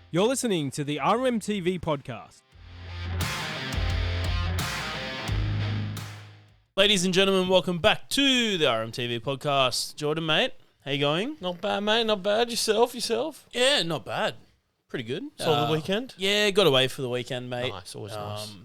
You're listening to the RMTV podcast. Ladies and gentlemen, welcome back to the RMTV podcast. Jordan, mate, how you going? Not bad, mate. Not bad. Yourself? Yeah, not bad. Pretty good. Solid weekend? Yeah, got away for the weekend, mate. Nice. Always nice.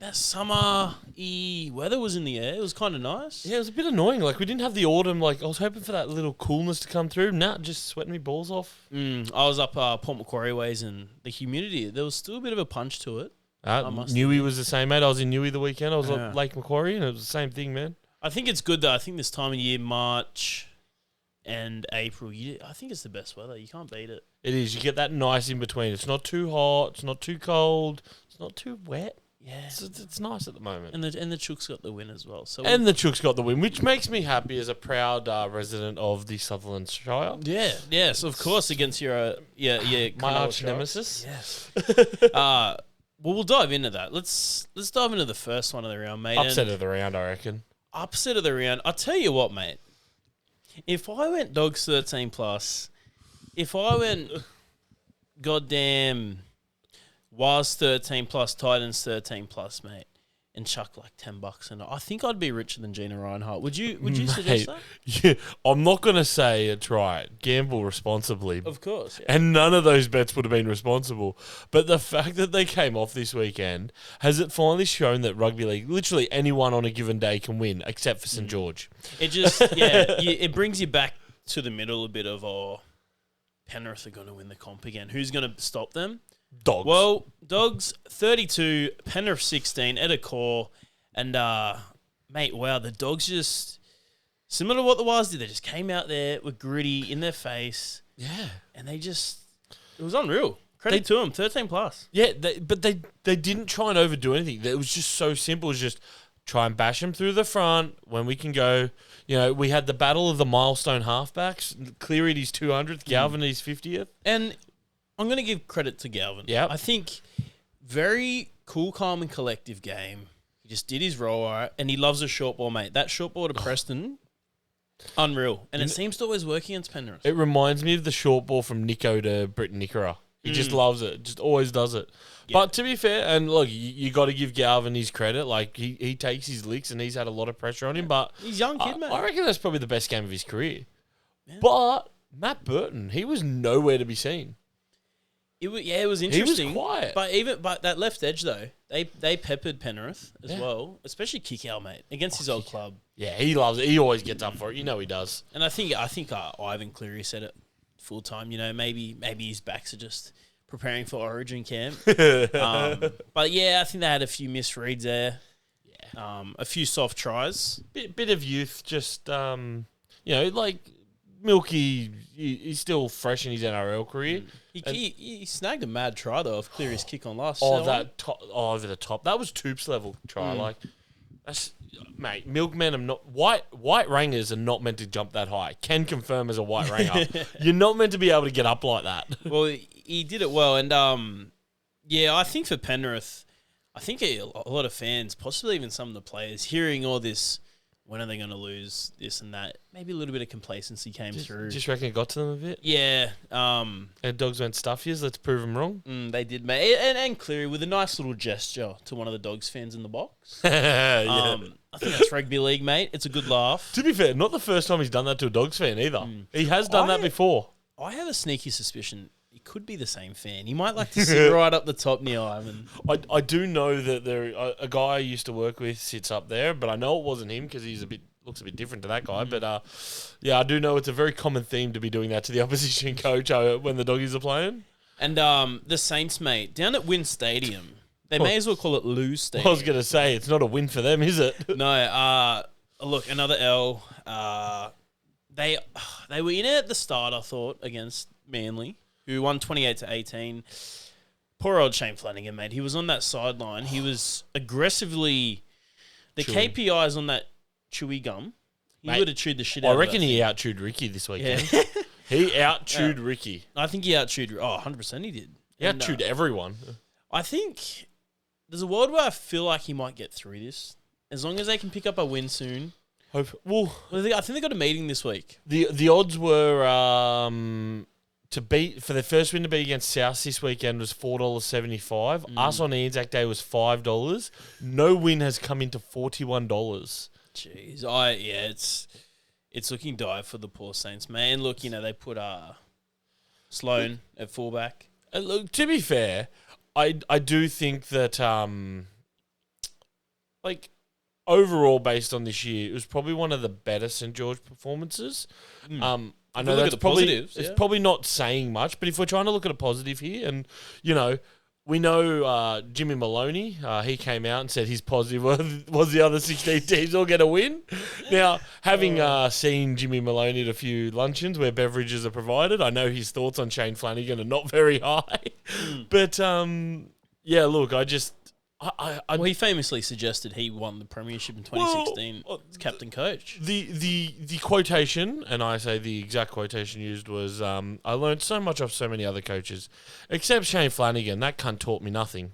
That summer-y weather was in the air. It was kind of nice. Yeah, it was a bit annoying. Like, we didn't have the autumn. Like, I was hoping for that little coolness to come through. Nah, just sweating me balls off. I was up Port Macquarie ways, and the humidity, there was still a bit of a punch to it. Newey was the same, mate. I was in Newey the weekend. I was at Lake Macquarie, and it was the same thing, man. I think it's good, though. I think this time of year, March and April, I think it's the best weather. You can't beat it. It is. You get that nice in between. It's not too hot. It's not too cold. It's not too wet. Yeah, it's nice at the moment. And the Chooks got the win as well. So the Chooks got the win, which makes me happy as a proud resident of the Sutherland Shire. Yeah, yes, of course, against your my arch nemesis. Yes. Well, we'll dive into that. Let's dive into the first one of the round, mate. Upset of the round, I reckon. Upset of the round. I'll tell you what, mate. If I went Dogs 13 plus, if I went goddamn Was 13 plus, Titans 13 plus, mate, and chuck like $10 in it, I think I'd be richer than Gina Reinhardt. Would you suggest that? Yeah, I'm not going to say it's right. Gamble responsibly. Of course. Yeah. And none of those bets would have been responsible. But the fact that they came off this weekend, has it finally shown that rugby league, literally anyone on a given day can win, except for St. George? It just, it brings you back to the middle a bit of, Penrith are going to win the comp again. Who's going to stop them? Dogs. Well, Dogs 32, Penrith 16 at a core, and mate, wow, the Dogs just similar to what the Wires did. They just came out there with gritty in their face, and it was unreal. Credit to them, 13 plus. Yeah, but they didn't try and overdo anything. It was just so simple. It was just try and bash them through the front when we can go. You know, we had the battle of the milestone halfbacks. Cleary at his 200th, Galvin at his 50th, and I'm going to give credit to Galvin. Yeah, I think very cool, calm, and collective game. He just did his role, all right, and he loves a short ball, mate. That short ball to Preston, unreal. And it seems to always work against Penrith. It reminds me of the short ball from Nico to Britton Nickera. He just loves it. Just always does it. Yeah. But to be fair, and look, you got to give Galvin his credit. Like, he takes his licks, and he's had a lot of pressure on him. But he's a young kid, man. I reckon that's probably the best game of his career. Yeah. But Matt Burton, he was nowhere to be seen. It was interesting. He was quiet. But that left edge though, they peppered Penrith as well, especially Kikau, mate, against his old club. Yeah, he loves it. He always gets up for it. You know he does. And I think Ivan Cleary said it full time. You know, maybe his backs are just preparing for Origin camp. But yeah, I think they had a few misreads there. Yeah. A few soft tries. Bit of youth, just like Milky. He's still fresh in his NRL career. He snagged a mad try though of Cleary's kick on last. Over the top. That was Toops level try. Like, that's mate. Milkmen are not white rangers are not meant to jump that high. Can confirm as a white ranger, you're not meant to be able to get up like that. Well, he did it well, and I think for Penrith, I think a lot of fans, possibly even some of the players, hearing all this. When are they going to lose this and that? Maybe a little bit of complacency came through. Just reckon it got to them a bit? Yeah. And Dogs went stuff yous. Let's prove them wrong. They did, mate. And Cleary with a nice little gesture to one of the Dogs fans in the box. I think that's rugby league, mate. It's a good laugh. To be fair, not the first time he's done that to a Dogs fan either. He has done that before. I have a sneaky suspicion it could be the same fan. He might like to sit right up the top near Ivan. I do know that a guy I used to work with sits up there, but I know it wasn't him because he's looks a bit different to that guy. But I do know it's a very common theme to be doing that to the opposition coach when the Doggies are playing. And the Saints, mate, down at Wynn Stadium, they may as well call it Lose Stadium. I was going to say, it's not a win for them, is it? No. Look, another L. They were in it at the start, I thought, against Manly, who won 28-18. Poor old Shane Flanagan, mate. He was on that sideline. He was aggressively... The Chewing. KPIs on that chewy gum, he would have chewed the shit out of it. I reckon he out-chewed Ricky this weekend. Yeah. He out-chewed Ricky. I think he out-chewed... 100% he did. He out-chewed everyone. I think there's a world where I feel like he might get through this. As long as they can pick up a win soon. Well, I think they got a meeting this week. The odds were... to for the first win to be against South this weekend was $4.75. Us on Anzac Day was $5. No win has come into $41. Jeez, it's looking dire for the poor Saints, man. Look, they put Sloan at fullback. Look, to be fair, I do think that overall, based on this year, it was probably one of the better St George performances. I know that's it's probably not saying much, but if we're trying to look at a positive here, and we know Jimmy Maloney, he came out and said his positive was the other 16 teams all get a win. Now, having seen Jimmy Maloney at a few luncheons where beverages are provided, I know his thoughts on Shane Flanagan are not very high. But yeah, look, he famously suggested he won the premiership in 2016 as captain coach. The quotation, and I say the exact quotation used was, I learned so much off so many other coaches, except Shane Flanagan. That cunt taught me nothing.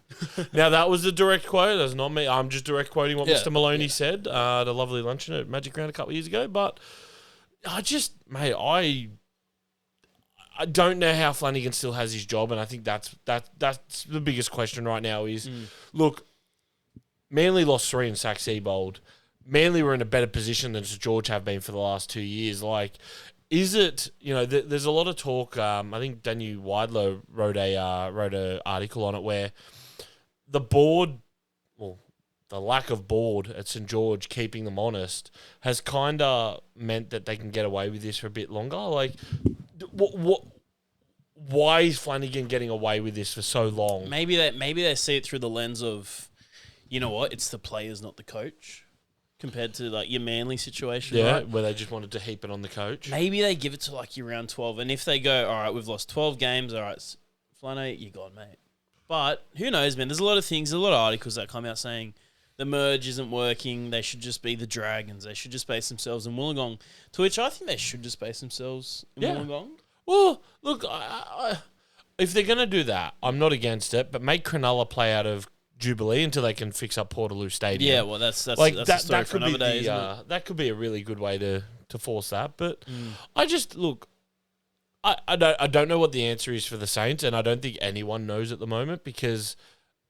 Now, that was a direct quote. That's not me. I'm just direct quoting what Mr. Maloney said at a lovely luncheon at Magic Round a couple of years ago. But I don't know how Flanagan still has his job, and I think that's the biggest question right now is, look, Manly lost 3 in Sac Seabold. Manly were in a better position than St George have been for the last 2 years. Is it, there's a lot of talk, I think Daniel Weidler wrote a article on it where the board, well, the lack of board at St George keeping them honest has kind of meant that they can get away with this for a bit longer. Why is Flanagan getting away with this for so long? Maybe they see it through the lens of, it's the players, not the coach, compared to your Manly situation, right? Where they just wanted to heap it on the coach. Maybe they give it to your round 12, and if they go, all right, we've lost 12 games, all right, Flano, you're gone, mate. But who knows, man? There's a lot of things, a lot of articles that come out saying the merge isn't working. They should just be the Dragons. They should just base themselves in Wollongong. To which I think they should just base themselves in Wollongong. Well, look, if they're going to do that, I'm not against it, but make Cronulla play out of Jubilee until they can fix up Portaloo Stadium. Yeah, well, that's a story for another day, isn't it? That could be a really good way to force that. But I just, look, I don't know what the answer is for the Saints, and I don't think anyone knows at the moment because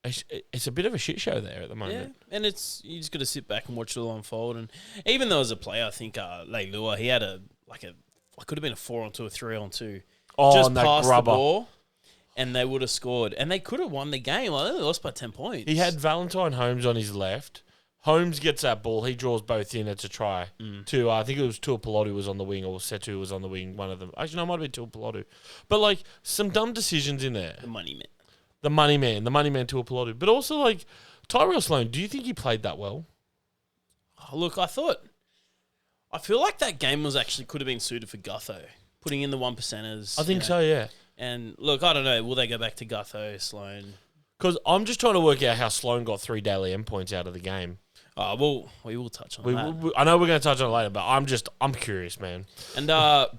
it's a bit of a shit show there at the moment. Yeah, and you just got to sit back and watch it all unfold. And even though as a player, I think Leilua, he had it could have been a 4-on-2 or 3-on-2. Just past the ball, and they would have scored. And they could have won the game. They only lost by 10 points. He had Valentine Holmes on his left. Holmes gets that ball. He draws both in. It's a try. I think it was Tuapolotu was on the wing, or Setu was on the wing, one of them. Actually, no, it might have been Tuapolotu. But, some dumb decisions in there. The money man. The money man Tuapolotu. But also, Tyrell Sloan, do you think he played that well? Oh, look, I feel like that game could have been suited for Gutho, putting in the 1%ers. I think so, yeah. And look, I don't know, will they go back to Gutho, Sloan? Because I'm just trying to work out how Sloan got 3 Daly M points out of the game. Oh, well, we will touch on that. I know we're going to touch on it later, but I'm curious, man. And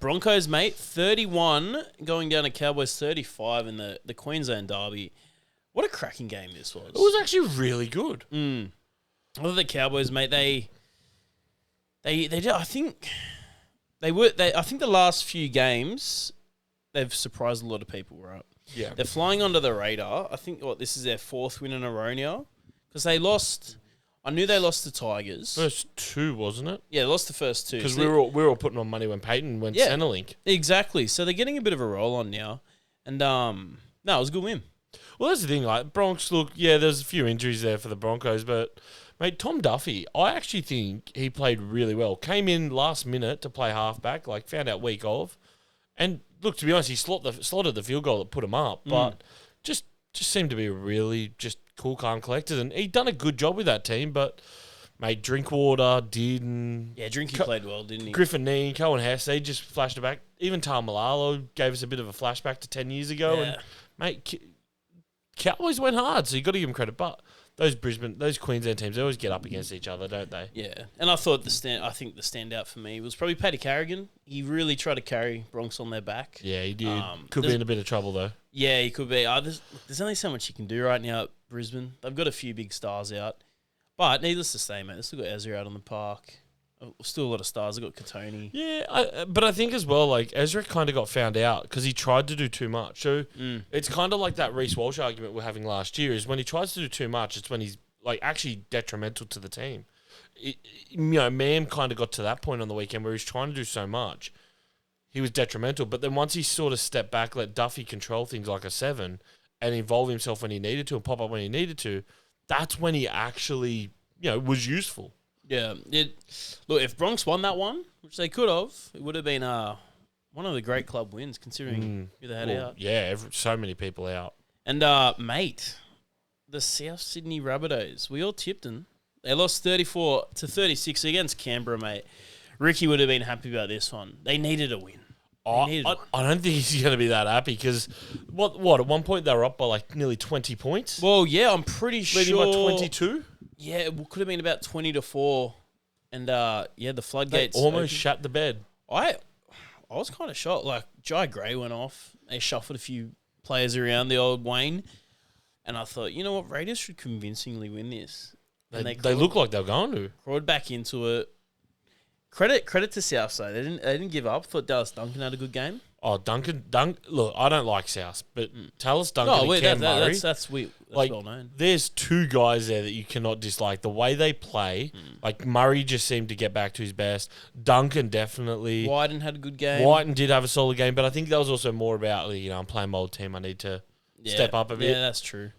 Broncos, mate, 31 going down to Cowboys 35 in the Queensland derby. What a cracking game this was. It was actually really good. I thought the Cowboys, mate, They did. I think the last few games they've surprised a lot of people, right? Yeah, they're flying under the radar. I think this is their 4th win in a row now because they lost. I knew they lost the Tigers. First 2, wasn't it? Yeah, they lost the first 2 because we were all putting on money when Peyton went Centrelink. Exactly. So they're getting a bit of a roll on now, and no, it was a good win. Well, that's the thing. Bronx, look, there's a few injuries there for the Broncos, but. Mate, Tom Duffy, I actually think he played really well. Came in last minute to play halfback, found out week of. And look, to be honest, he slotted the field goal that put him up, but just seemed to be really just cool, calm, collected. And he'd done a good job with that team, but, mate, Drinkwater, Dearden... Yeah, Drinky played well, didn't he? Griffin Knee, Cohen Hess, they just flashed it back. Even Tal Malalo gave us a bit of a flashback to 10 years ago. Yeah. And, mate, Cowboys went hard, so you got to give him credit, but... Those Queensland teams, they always get up against each other, don't they? Yeah, and I think the standout for me was probably Paddy Carrigan. He really tried to carry Bronx on their back. Yeah, he did. Could be in a bit of trouble though. Yeah, he could be. There's only so much you can do right now at Brisbane. They've got a few big stars out, but needless to say, mate, they've still got Ezra out on the park. Still a lot of stars. I got Katoni. Yeah, but I think as well, like, Ezra kind of got found out because he tried to do too much. So it's kind of like that Reece Walsh argument we're having last year is when he tries to do too much, it's when he's, like, actually detrimental to the team. Mam kind of got to that point on the weekend where he's trying to do so much. He was detrimental. But then once he sort of stepped back, let Duffy control things like a 7 and involve himself when he needed to and pop up when he needed to, that's when he actually, was useful. Yeah. Look, if Bronx won that one, which they could have, it would have been one of the great club wins considering who they had out. Yeah, so many people out. And, mate, the South Sydney Rabbitohs, we all tipped them. They lost 34-36 against Canberra, mate. Ricky would have been happy about this one. They needed a win. I don't think he's going to be that happy because, what, at one point they were up by like nearly 20 points? Well, yeah, I'm pretty sure. Leading by 22? Yeah, it could have been about 20-4. And, the floodgates. They almost shat the bed. I was kind of shocked. Like, Jai Gray went off. They shuffled a few players around, the old Wayne. And I thought, you know what, Raiders should convincingly win this. And they look like they were going to. Crawled back into it. Credit to Southside. They didn't give up. Thought Dallas Duncan had a good game. Oh, Duncan. Look, I don't like South, but Dallas Duncan and Cam Murray. That's like, well known. There's two guys there that you cannot dislike. The way they play, like Murray just seemed to get back to his best. Duncan definitely. Whiten had a good game. Whiten did have a solid game, but I think that was also more about, I'm playing my old team. I need to step up a bit. Yeah, that's true.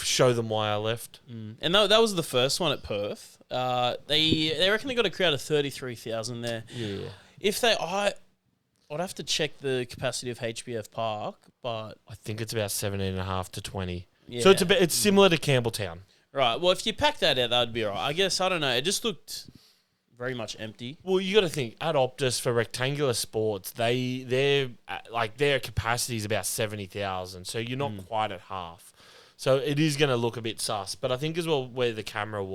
Show them why I left. And that was the first one at Perth. They reckon they got a crowd of 33,000 there. Yeah. If I'd have to check the capacity of HBF Park, but I think it's about 17.5 to 20. Yeah. So it's similar to Campbelltown. Right. Well, if you pack that out, that'd be all right. I guess, I don't know. It just looked very much empty. Well, you got to think at Optus for rectangular sports, their capacity is about 70,000. So you're not quite at half. So it is going to look a bit sus. But I think as well where the camera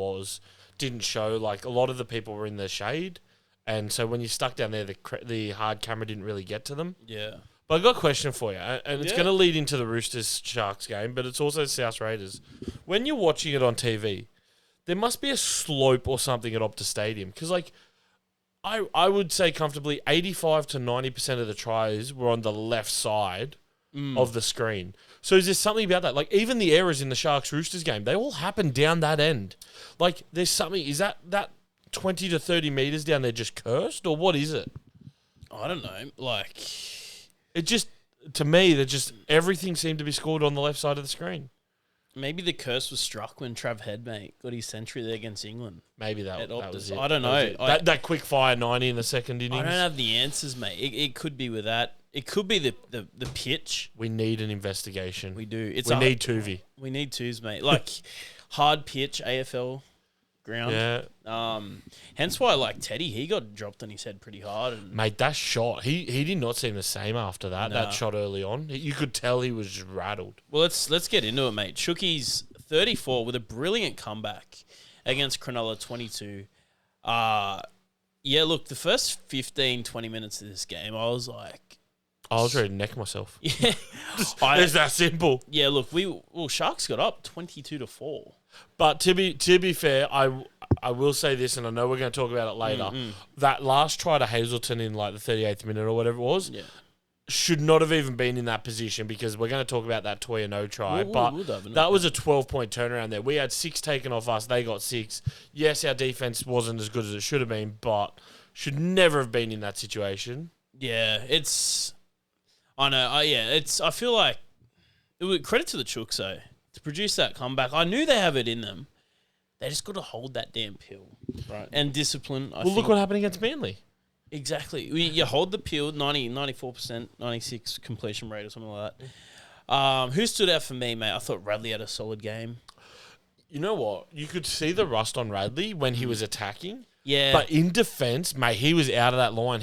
didn't show, like a lot of the people were in the shade. And so when you're stuck down there, the hard camera didn't really get to them. Yeah. But I've got a question for you, and it's going to lead into the Roosters-Sharks game, but it's also South Raiders. When you're watching it on TV, there must be a slope or something at Optus Stadium. Because, like, I would say comfortably 85 to 90% of the tries were on the left side of the screen. So is there something about that? Like, even the errors in the Sharks-Roosters game, they all happen down that end. Like, there's something... Is that 20 to 30 metres down there just cursed, or what is it? I don't know. Like... It just... To me, everything seemed to be scored on the left side of the screen. Maybe the curse was struck when Trav Headmate got his century there against England. Maybe that was it. I don't know. That quick fire 90 in the second innings. I don't have the answers, mate. It could be with that. It could be the pitch. We need an investigation. We do. We need Tuvey. We need twos, mate. Like hard pitch, AFL ground. Yeah. Hence why, like Teddy, he got dropped on his head pretty hard. And mate, that shot, he did not seem the same after that. That shot early on, you could tell he was just rattled. Well, let's get into it, mate. Chookies 34 with a brilliant comeback against Cronulla 22. Look, the first 15, 20 minutes of this game, I was ready to neck myself. Yeah. It's that simple. Yeah, look, Sharks got up 22-4. But to be fair, I will say this, and I know we're going to talk about it later. That last try to Hazelton in like the 38th minute or whatever it was, should not have even been in that position because we're going to talk about that Toya no try. That was a 12-point turnaround there. We had 6 taken off us. They got 6. Yes, our defense wasn't as good as it should have been, but should never have been in that situation. Yeah, I know. I feel like credit to the Chooks though to produce that comeback. I knew they have it in them. They just got to hold that damn pill, right? And discipline. Look what happened against Manly. Exactly. You hold the pill, 94%, 96 completion rate or something like that. Who stood out for me, mate? I thought Radley had a solid game. You know what? You could see the rust on Radley when he was attacking. Yeah. But in defence, mate, he was out of that line.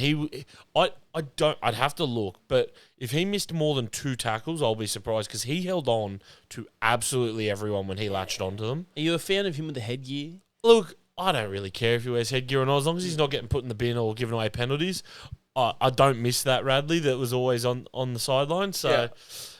I'd have to look, but if he missed more than 2 tackles, I'll be surprised because he held on to absolutely everyone when he latched onto them. Are you a fan of him with the headgear? Look, I don't really care if he wears headgear or not, as long as he's not getting put in the bin or giving away penalties. I don't miss that Radley that was always on the sideline. So,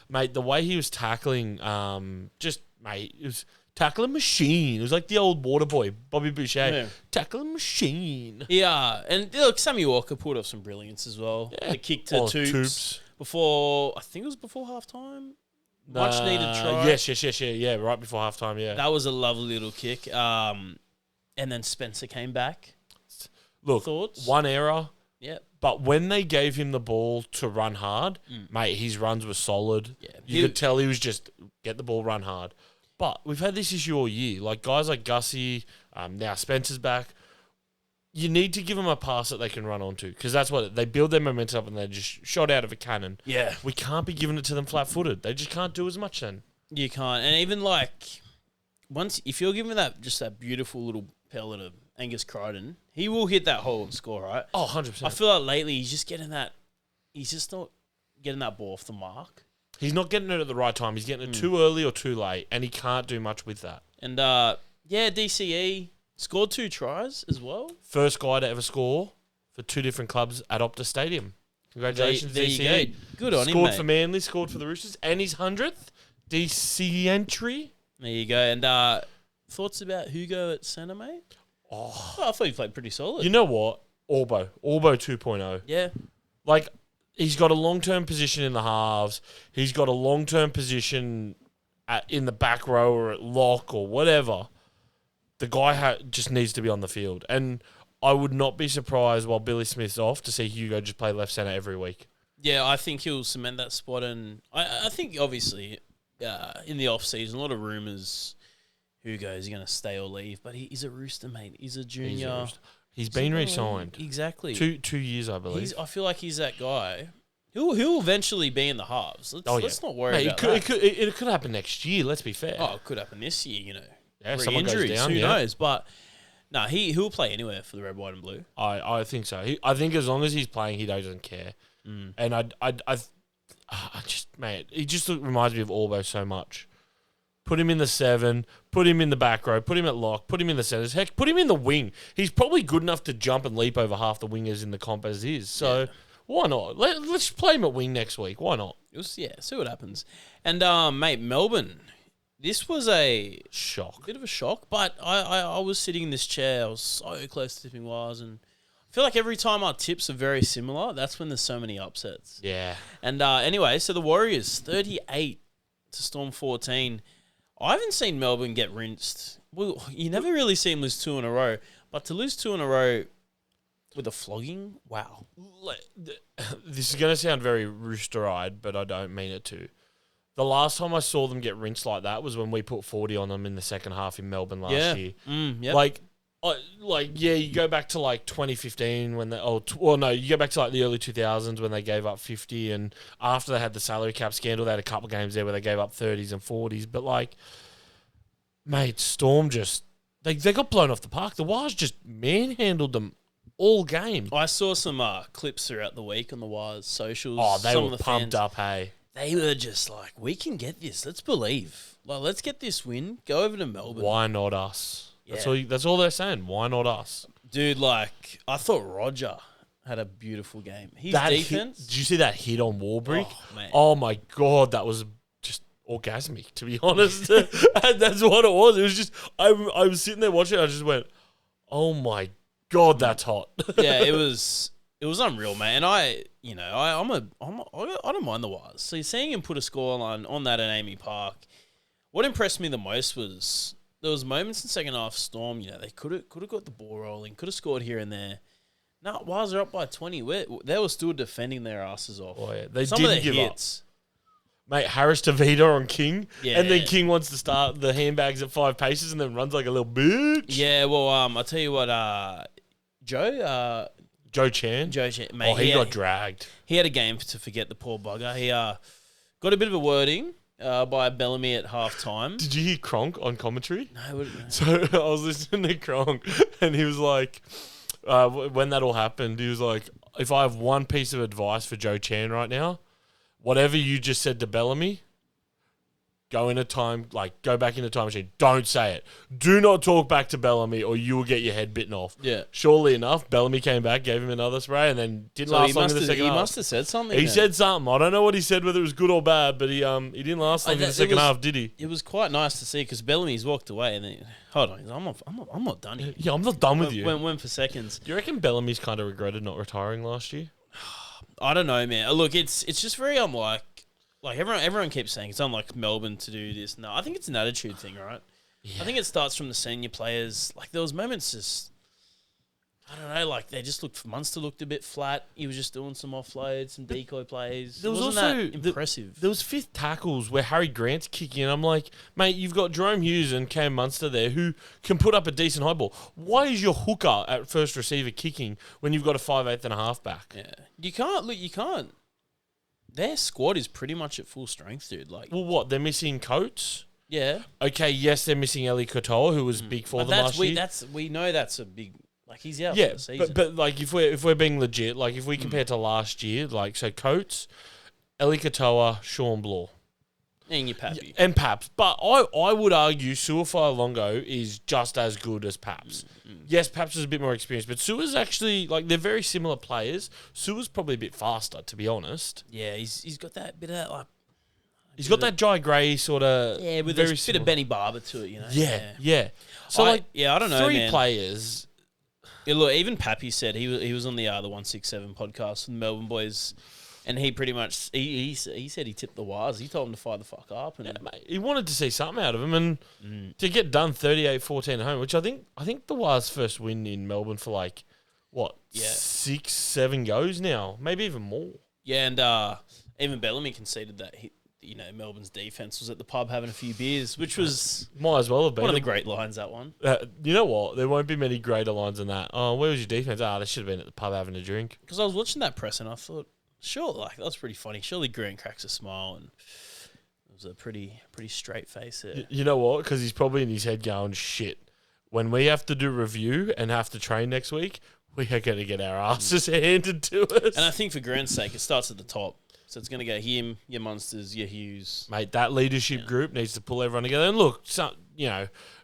mate, the way he was tackling, it was tackling machine. It was like the old water boy, Bobby Boucher. Yeah. Tackling machine. Yeah, and look, Sammy Walker pulled off some brilliance as well. Yeah. The kick to Oh, Chooks before, I think it was before halftime. Much needed try. Yeah, right before halftime, yeah. That was a lovely little kick. And then Spencer came back. Look, Thoughts? one error, Yeah. but when they gave him the ball to run hard, mate, his runs were solid. Yeah. You could tell he was just get the ball, run hard. But we've had this issue all year. Like guys like Gussie, now Spencer's back. You need to give them a pass that they can run onto because that's what they build their momentum up and they're just shot out of a cannon. Yeah. We can't be giving it to them flat-footed. They just can't do as much then. You can't. And even like, if you're giving that beautiful little pellet of Angus Crichton, he will hit that hole and score, right? Oh, 100%. I feel like lately he's just not getting that ball off the mark. He's not getting it at the right time. He's getting it too early or too late, and he can't do much with that. And, DCE scored 2 tries as well. First guy to ever score for 2 different clubs at Optus Stadium. Congratulations, there DCE. you go. Good on him, Scored mate. for Manly, scored for the Roosters, and his 100th DC entry. There you go. And thoughts about Hugo at centre, mate? Oh, I thought he played pretty solid. you know what? Orbo 2.0. Yeah. Like, he's got a long-term position in the halves. He's got a long-term position in the back row or at lock or whatever. The guy just needs to be on the field. And I would not be surprised while Billy Smith's off to see Hugo just play left centre every week. Yeah, I think he'll cement that spot. And I think, obviously, in the off-season, a lot of rumours Hugo is going to stay or leave. But he's a Rooster, mate. He's a junior. He's been re-signed. Exactly. 2 years, I believe. I feel like he's that guy. He'll eventually be in the halves. Let's not worry about that. It could happen next year, let's be fair. Oh, it could happen this year, you know. Yeah, someone goes Injuries, down, who yeah. knows? But, no, he'll play anywhere for the red, white and blue. I think so. I think as long as he's playing, he doesn't care. And I just, mate, he just reminds me of Orbo so much. Put him in the 7, put him in the back row, put him at lock, put him in the centres. Heck, put him in the wing. He's probably good enough to jump and leap over half the wingers in the comp as is. So why not? Let's play him at wing next week. Why not? See what happens. And, mate, Melbourne, this was a Shock. bit of a shock. But I was sitting in this chair. I was so close to tipping wires. And I feel like every time our tips are very similar, that's when there's so many upsets. Yeah. And anyway, so the Warriors, 38 to Storm 14. I haven't seen Melbourne get rinsed. Well, you never really see them lose 2 in a row. But to lose 2 in a row with a flogging, wow. This is going to sound very rooster-eyed, but I don't mean it to. The last time I saw them get rinsed like that was when we put 40 on them in the second half in Melbourne last year. Yep. You go back to like 2015 when you go back to like the early 2000s when they gave up 50, and after they had the salary cap scandal, they had a couple of games there where they gave up 30s and 40s. But like, mate, Storm just they got blown off the park. The Wires just manhandled them all game. I saw some clips throughout the week on the Wires socials. Oh, they some were of the pumped fans, up, hey. They were just like, we can get this. Let's believe. Like, let's get this win. Go over to Melbourne. Why not us? Yeah. That's all they're saying. Why not us? Dude, like, I thought Roger had a beautiful game. His That defense. did you see that hit on Warbrick? Oh, man. Oh my God, that was just orgasmic, to be honest. And that's what it was. It was just, I was sitting there watching it, I just went, oh my God, that's hot. Yeah, it was unreal, man. And I don't mind the Wires. So seeing him put a scoreline on that at Amy Park, what impressed me the most was there was moments in second half Storm, they could have got the ball rolling, could have scored here and there. No, Wires are up by 20. They were still defending their asses off. Oh, yeah. They Some didn't of the give hits. up. Mate, Harris to Vita on King. Yeah. And then King wants to start the handbags at 5 paces and then runs like a little bitch. Yeah, well, I'll tell you what, Joe Chan. Mate, he got dragged. He had a game to forget, the poor bugger. He got a bit of a wording by Bellamy at halftime. Did you hear Kronk on commentary? No, So I was listening to Kronk and he was like, when that all happened, he was like, if I have one piece of advice for Joe Chan right now, whatever you just said to Bellamy, go back in a time machine. Don't say it. Do not talk back to Bellamy or you will get your head bitten off. Yeah. Surely enough, Bellamy came back, gave him another spray, and then didn't last long in the second half. He must have said something. He said something. I don't know what he said, whether it was good or bad, but he didn't last long in the second half, did he? It was quite nice to see because Bellamy's walked away and then, hold on, I'm not done here. Yeah, I'm not done with you. Went for seconds. Do you reckon Bellamy's kind of regretted not retiring last year? I don't know, man. Look, it's just very unlike. Like everyone keeps saying it's unlike Melbourne to do this. No, I think it's an attitude thing, right? Yeah. I think it starts from the senior players. Like there was moments just, I don't know, like they just looked. Munster looked a bit flat. He was just doing some offloads, some decoy plays. There was Wasn't also that impressive. There was fifth tackles where Harry Grant's kicking, and I'm like, mate, you've got Jerome Hughes and Cam Munster there who can put up a decent high ball. Why is your hooker at first receiver kicking when you've got a 5'8" and a half back? Yeah, you can't. Their squad is pretty much at full strength, dude. Like, well, what? They're missing Coates? Yeah. Okay, yes, they're missing Eli Katoa, who was big for them last year. We know that's a big. Like he's out yeah, for the season. but like if we're being legit, like if we compare to last year, like so Coates, Eli Katoa, Sean Bloor. And your Pappy. And Paps. But I would argue Suafai Longo is just as good as Paps. Yes, Paps is a bit more experienced, but Sua's actually, like, they're very similar players. Sua's probably a bit faster, to be honest. Yeah, he's got that bit of that, like... He's got that Jai Gray sort of... Yeah, with a bit of Benny Barber to it, you know? Yeah. So, I don't know, three players... Yeah, look, even Pappy said he was on the 167 podcast with the Melbourne boys... And he pretty much he said he tipped the wires. He told him to fire the fuck up, and mate, he wanted to see something out of him, and to get done 38-14 at home, which I think the Wires' first win in Melbourne for 6-7 goes now, maybe even more. Yeah, and even Bellamy conceded that Melbourne's defense was at the pub having a few beers, which was might as well have been one of the great lines. That one. You know what? There won't be many greater lines than that. Oh, where was your defense? They should have been at the pub having a drink. Because I was watching that press and I thought. Sure, that was pretty funny. Surely Grant cracks a smile, and it was a pretty straight face there. You know what? Because he's probably in his head going, shit, when we have to do review and have to train next week, we are going to get our asses handed to us. And I think for Grant's sake, it starts at the top. So it's going to go him, your Munsters, your Hughes. Mate, that leadership group needs to pull everyone together. And look,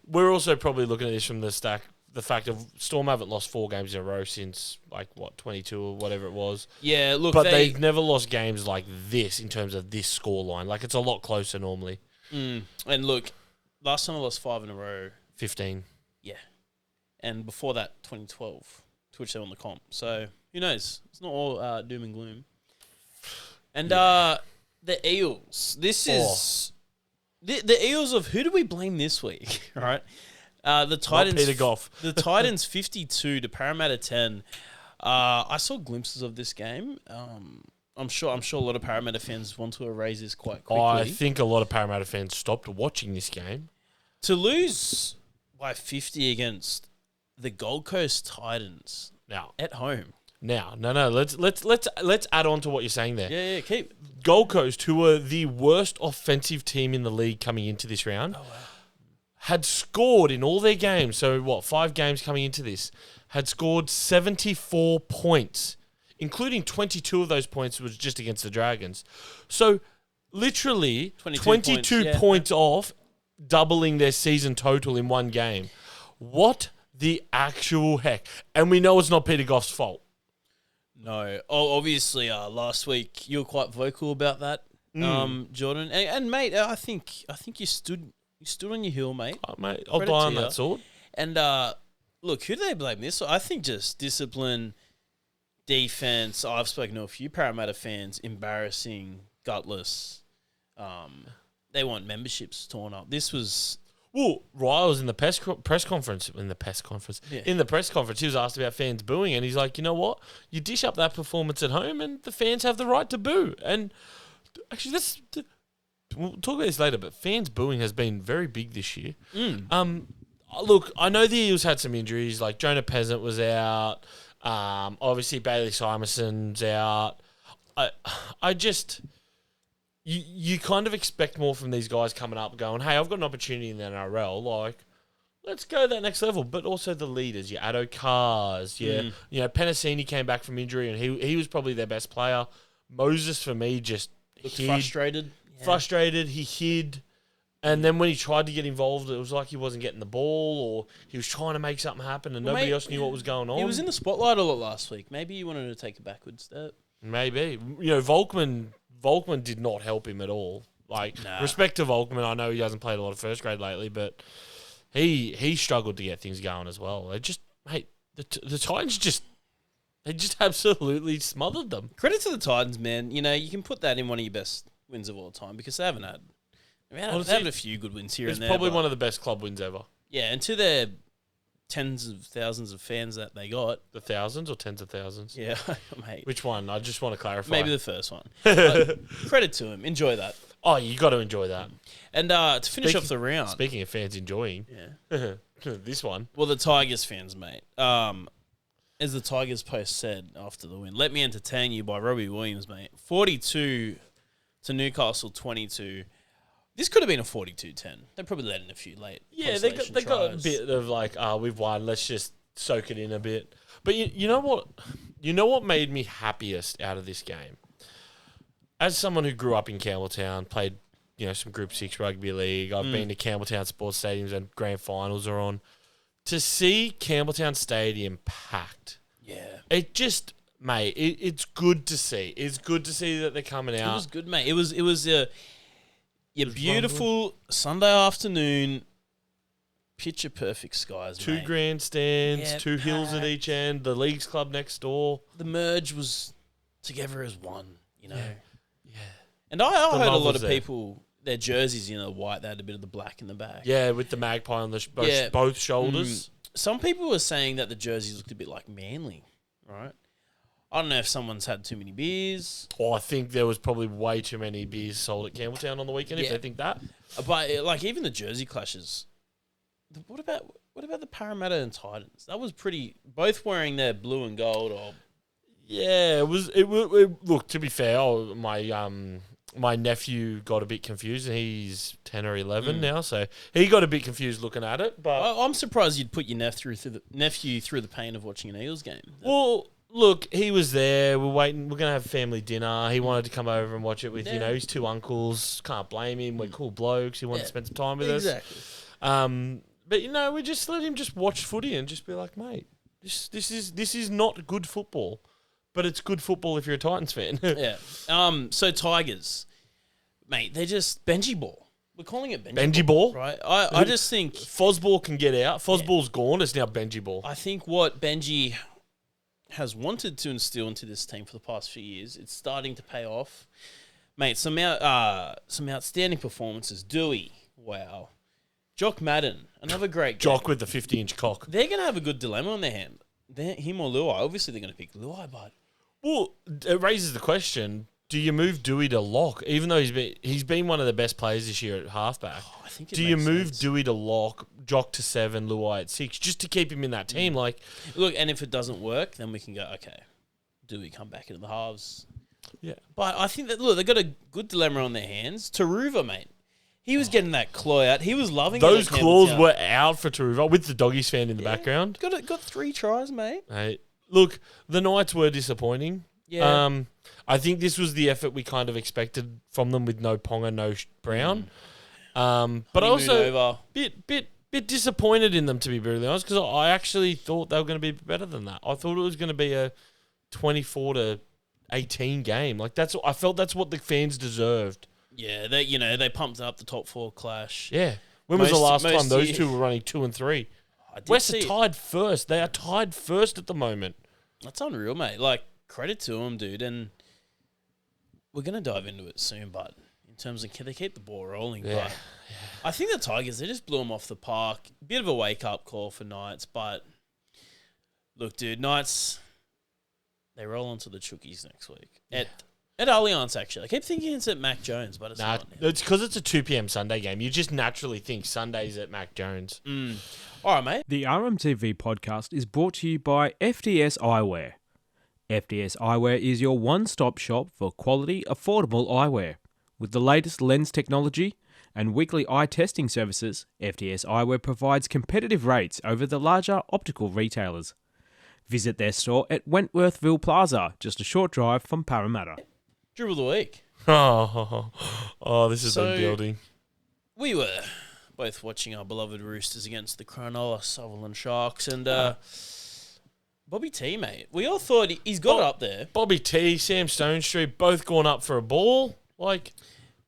we're also probably looking at this from the fact of Storm haven't lost 4 games in a row since 22 or whatever it was. Yeah, look, but they've never lost games like this in terms of this scoreline. Like it's a lot closer normally. And look, last time I lost 5 in a row, 15. Yeah, and before that, 2012, to which they won the comp. So who knows? It's not all doom and gloom. And the Eels. This is the Eels of who do we blame this week? Right. The Titans. Not Peter Goff. The Titans 52 to Parramatta 10. I saw glimpses of this game. I'm sure a lot of Parramatta fans want to erase this quite quickly. I think a lot of Parramatta fans stopped watching this game. To lose by 50 against the Gold Coast Titans at home. No. Let's add on to what you're saying there. Yeah. Keep Gold Coast, who were the worst offensive team in the league coming into this round. Oh wow. Had scored in all their games, so 5 games coming into this, had scored 74 points, including 22 of those points was just against the Dragons. So, literally, 22 points off, doubling their season total in one game. What the actual heck? And we know it's not Peter Goff's fault. No. Oh, obviously, last week you were quite vocal about that, Jordan. And mate, I think you stood... You stood on your hill, mate. Oh, mate, I'll die on that sword. And look, who do they blame this? I think just discipline, defense. I've spoken to a few Parramatta fans. Embarrassing, gutless. They want memberships torn up. This was. Well, Ryle was in the press conference. In the press conference, he was asked about fans booing, and he's like, you know what? You dish up that performance at home, and the fans have the right to boo. And actually, we'll talk about this later, but fans booing has been very big this year. Look, I know the Eels had some injuries, like Jonah Peasant was out. Obviously, Bailey Simonson's out. I just... You kind of expect more from these guys coming up going, hey, I've got an opportunity in the NRL, like, let's go to that next level. But also the leaders, your Addo Cars, Penasini came back from injury and he was probably their best player. Moses, for me, just looked frustrated. Frustrated, he hid. And then when he tried to get involved, it was like he wasn't getting the ball, or he was trying to make something happen, and nobody else knew what was going on. He was in the spotlight a lot last week. Maybe he wanted to take a backward step. Maybe. Volkman did not help him at all. Respect to Volkman. I know he hasn't played a lot of first grade lately, but he struggled to get things going as well. They just, the Titans just absolutely smothered them. Credit to the Titans, man. You know, you can put that in one of your best wins of all time because they haven't had. They've had a few good wins here and there. It's probably one of the best club wins ever. Yeah, and to their tens of thousands of fans that they got. The thousands or tens of thousands? Yeah, mate. Which one? I just want to clarify. Maybe the first one. Credit to him. Enjoy that. Oh, you got to enjoy that. And to finish off the round. Speaking of fans enjoying. Yeah. This one. Well, the Tigers fans, mate. As the Tigers post said after the win, let me entertain you by Robbie Williams, mate. 42 to Newcastle 22. This could have been a 42-10. They probably let in a few late. Yeah, they got a bit of like, we've won. Let's just soak it in a bit. But you know what? You know what made me happiest out of this game? As someone who grew up in Campbelltown, played some Group 6 rugby league. I've been to Campbelltown sports stadiums and grand finals are on. To see Campbelltown Stadium packed. Yeah. It just, mate, it's good to see. It's good to see that they're coming out. It was good, mate. It was a beautiful Sunday afternoon, picture perfect skies, Two mate. grandstands, two hills at each end, the leagues club next door. The merge was together as one, Yeah. And I The heard a love lot was of there. people, their jerseys, white, they had a bit of the black in the back. Yeah, with the magpie on the both shoulders. Some people were saying that the jerseys looked a bit like Manly, right? I don't know if someone's had too many beers. Oh, I think there was probably way too many beers sold at Campbelltown on the weekend, if Yeah. they think that. But even the jersey clashes. What about the Parramatta and Titans? That was pretty. Both wearing their blue and gold. Yeah, it was. Look, to be fair, my nephew got a bit confused, and he's 10 or 11 now, so he got a bit confused looking at it. But I'm surprised you'd put your nephew through the pain of watching an Eels game. Well, look, he was there. We're waiting. We're gonna have family dinner. He wanted to come over and watch it with his two uncles. Can't blame him. We're cool blokes. He wanted to spend some time with us. But we just let him just watch footy and just be like, mate, this is not good football, but it's good football if you're a Titans fan. Yeah. So Tigers, mate, they're just Benji ball. We're calling it Benji ball, right? I just think Fosball can get out. Fosball's gone. It's now Benji ball. I think what Benji has wanted to instill into this team for the past few years, it's starting to pay off. Mate, some outstanding performances. Dewey, wow. Jock Madden, another great game. Jock with the 50-inch cock. They're going to have a good dilemma on their hand. Him or Luai. Obviously, they're going to pick Luai, but... Well, it raises the question, do you move Dewey to lock, even though he's been one of the best players this year at halfback? I think do you move Dewey to lock, Jock to 7, Luai at 6, just to keep him in that team? Look, and if it doesn't work, then we can go, okay, Dewey come back into the halves. Yeah. But I think that, they've got a good dilemma on their hands. Taruva, mate. He was getting that claw out. He was loving those it. Those claws were out for Taruva with the doggies fan in the background. Got 3 tries, mate. Hey, look, the Knights were disappointing. Yeah. I think this was the effort we kind of expected from them with no Ponga, no Brown. But also bit disappointed in them, to be brutally honest, because I actually thought they were going to be better than that. I thought it was going to be a 24-18 game. I felt that's what the fans deserved. Yeah, they pumped up the top 4 clash. Yeah. When was the last time those two were running 2 and 3? West are tied first. They are tied first at the moment. That's unreal, mate. Credit to them, dude. And we're going to dive into it soon, but in terms of can they keep the ball rolling? Yeah. But I think the Tigers, they just blew them off the park. Bit of a wake-up call for Knights, but look, dude, Knights, they roll onto the Chookies next week. At Allianz, actually. I keep thinking it's at Mac Jones, but it's not. It's because it's a 2 p.m. Sunday game. You just naturally think Sunday's at Mac Jones. All right, mate. The RMTV podcast is brought to you by FDS Eyewear. FDS Eyewear is your one-stop shop for quality, affordable eyewear. With the latest lens technology and weekly eye testing services, FDS Eyewear provides competitive rates over the larger optical retailers. Visit their store at Wentworthville Plaza, just a short drive from Parramatta. Dribble of the week. Oh, this has been building. we were both watching our beloved Roosters against the Cronulla Sutherland Sharks, and Bobby T, mate. We all thought he's got it up there. Bobby T, Sam Stonestreet, both going up for a ball. Like,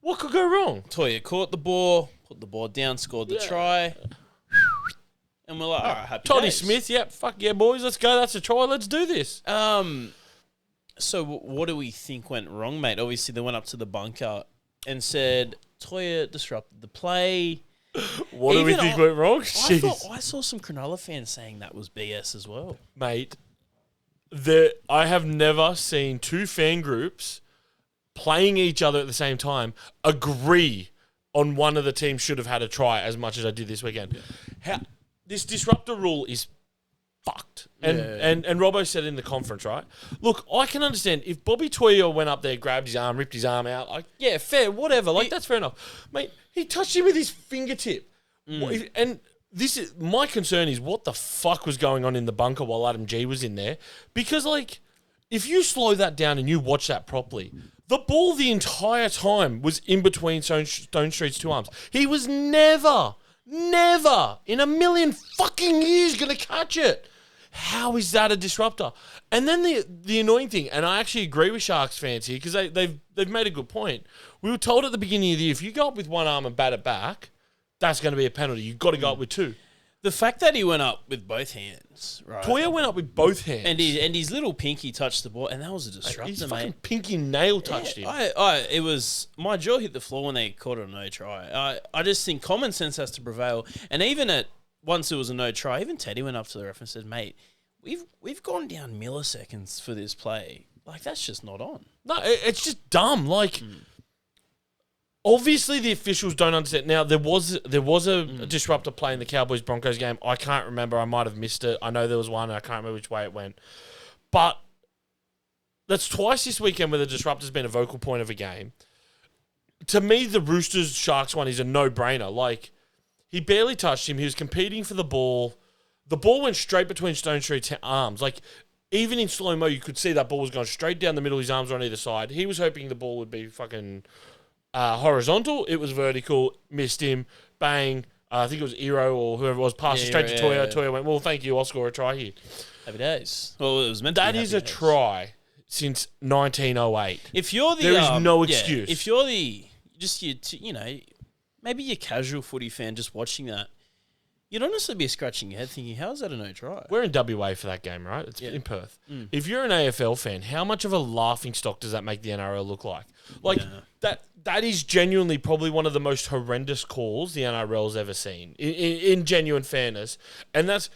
what could go wrong? Toya caught the ball, put the ball down, scored the try. And we're like, all right, happy Toddy days. Smith, yep, fuck yeah, boys, let's go. That's a try. Let's do this. So what do we think went wrong, mate? Obviously, they went up to the bunker and said Toya disrupted the play. What do we think went wrong? I saw some Cronulla fans saying that was BS as well. Mate, I have never seen two fan groups playing each other at the same time agree on one of the teams should have had a try as much as I did this weekend. Yeah. This disruptor rule is fucked. And Robbo said in the conference, right? Look, I can understand if Bobby Toya went up there, grabbed his arm, ripped his arm out, like, yeah, fair, whatever. Like, that's fair enough. Mate, he touched him with his fingertip. And this is my concern is what the fuck was going on in the bunker while Adam G was in there. Because, like, if you slow that down and you watch that properly, the ball the entire time was in between Stonestreet's two arms. He was never in a million fucking years going to catch it. How is that a disruptor? And then the annoying thing, and I actually agree with Sharks fans here because they've made a good point. We were told at the beginning of the year, if you go up with one arm and bat it back, that's going to be a penalty. You've got to go up with two. The fact that he went up with both hands, right? Toya went up with both hands. And his little pinky touched the ball, and that was a disruptor, his mate. fucking pinky nail touched him. It was, my jaw hit the floor when they called it a no try. I just think common sense has to prevail. And even once it was a no try, even Teddy went up to the ref and said, mate, we've gone down milliseconds for this play. Like, that's just not on. No, it's just dumb. Like, obviously the officials don't understand. Now, there was a disruptor play in the Cowboys-Broncos game. I can't remember. I might have missed it. I know there was one, and I can't remember which way it went. But that's twice this weekend where the disruptor's been a vocal point of a game. To me, the Roosters-Sharks one is a no-brainer. Like, he barely touched him. He was competing for the ball. The ball went straight between Stonestreet's arms. Like, even in slow-mo, you could see that ball was going straight down the middle. His arms were on either side. He was hoping the ball would be fucking horizontal. It was vertical. Missed him. Bang. I think it was Ero or whoever it was. Passed it straight to Toya. Toya went, well, thank you. I'll score a try here. Happy days. Well, it was meant to be. That is a try since 1908. If you're there is no excuse. If you're maybe you're a casual footy fan just watching that, you'd honestly be scratching your head thinking, how is that a no try? We're in WA for that game, right? It's in Perth. If you're an AFL fan, how much of a laughing stock does that make the NRL look like? Like, that is genuinely probably one of the most horrendous calls the NRL's ever seen, in genuine fairness. And that's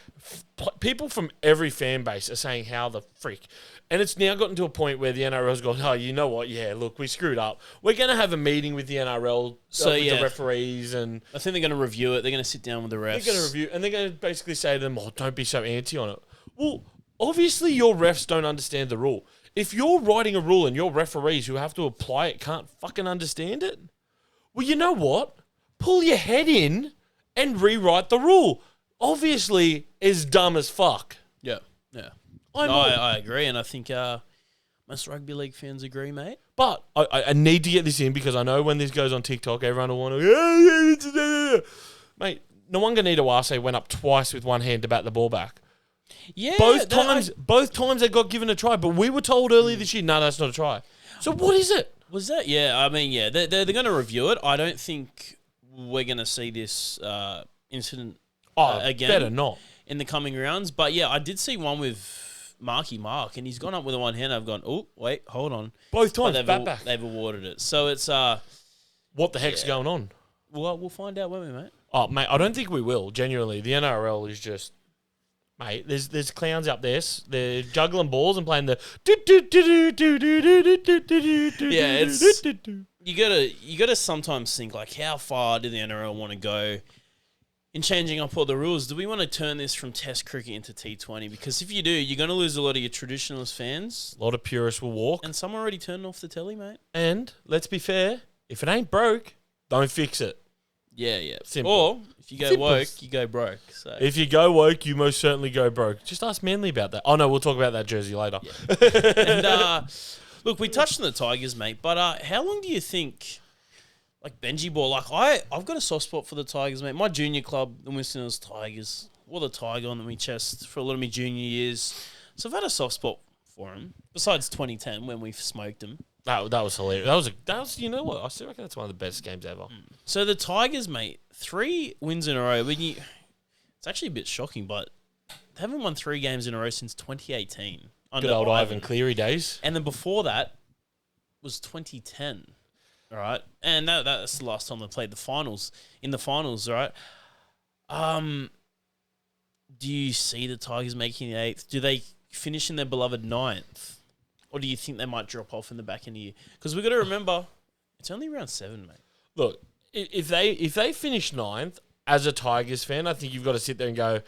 people from every fan base are saying, how the freak? And it's now gotten to a point where the NRL's gone, oh, you know what? Yeah, look, we screwed up. We're going to have a meeting with the NRL, with the referees. And I think they're going to review it. They're going to sit down with the refs. They're going to review, and they're going to basically say to them, oh, don't be so anti on it. Well, obviously your refs don't understand the rule. If you're writing a rule and your referees who have to apply it can't fucking understand it, well, you know what? Pull your head in and rewrite the rule. Obviously, it's dumb as fuck. Yeah. I agree, and I think most rugby league fans agree, mate. But I need to get this in because I know when this goes on TikTok, everyone will want to... Mate, Nwanga Niitawase went up twice with one hand to bat the ball back. Yeah, both times they got given a try, but we were told earlier this year, no, that's not a try. So what is it? Was that? Yeah, I mean, yeah, they're going to review it. I don't think we're going to see this incident again. Better not in the coming rounds. But yeah, I did see one with Marky Mark, and he's gone up with one hand. I've gone, oh wait, hold on. Both times, back. They've awarded it. So it's what the heck's going on? Well, we'll find out, won't we, mate? Oh, mate, I don't think we will. Genuinely, the NRL is just. Mate, there's clowns up there. They're juggling balls and playing the. Yeah, it's you gotta sometimes think like, how far do the NRL want to go in changing up all the rules? Do we want to turn this from Test cricket into T20? Because if you do, you're going to lose a lot of your traditionalist fans. A lot of purists will walk, and some already turned off the telly, mate. And let's be fair, if it ain't broke, don't fix it. Yeah. Simple. Or if you go woke, you go broke. So if you go woke, you most certainly go broke. Just ask Manly about that. Oh no, we'll talk about that jersey later. Yeah. And look, we touched on the Tigers, mate. But how long do you think like Benji ball. Like I've got a soft spot for the Tigers, mate. My junior club, the Winston Hills Tigers, wore the tiger on my chest for a lot of my junior years. So I've had a soft spot for him. Besides 2010 when we smoked him. That was hilarious. That was you know what? I still reckon that's one of the best games ever. So the Tigers, mate, 3 wins in a row. It's actually a bit shocking, but they haven't won 3 games in a row since 2018. Good old Ivan Cleary days. And then before that was 2010. All right. And that's the last time they played the finals. In the finals, all right. Do you see the Tigers making the 8th? Do they finish in their beloved 9th? Or do you think they might drop off in the back end of the year? Because we've got to remember, it's only round 7, mate. Look, if they finish 9th, as a Tigers fan, I think you've got to sit there and go,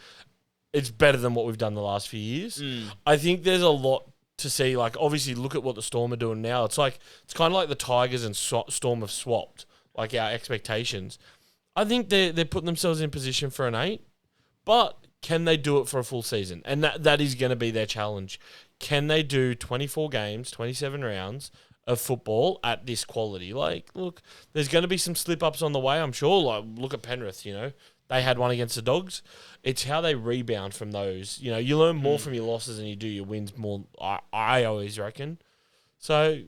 it's better than what we've done the last few years. I think there's a lot to see. Like, obviously, look at what the Storm are doing now. It's kind of like the Tigers and Storm have swapped, like our expectations. I think they're putting themselves in position for an 8, but can they do it for a full season? And that is going to be their challenge. Can they do 24 games, 27 rounds of football at this quality? Like, look, there's going to be some slip-ups on the way, I'm sure. Like, look at Penrith, They had one against the Dogs. It's how they rebound from those. You learn more from your losses than you do your wins more, I always reckon. So,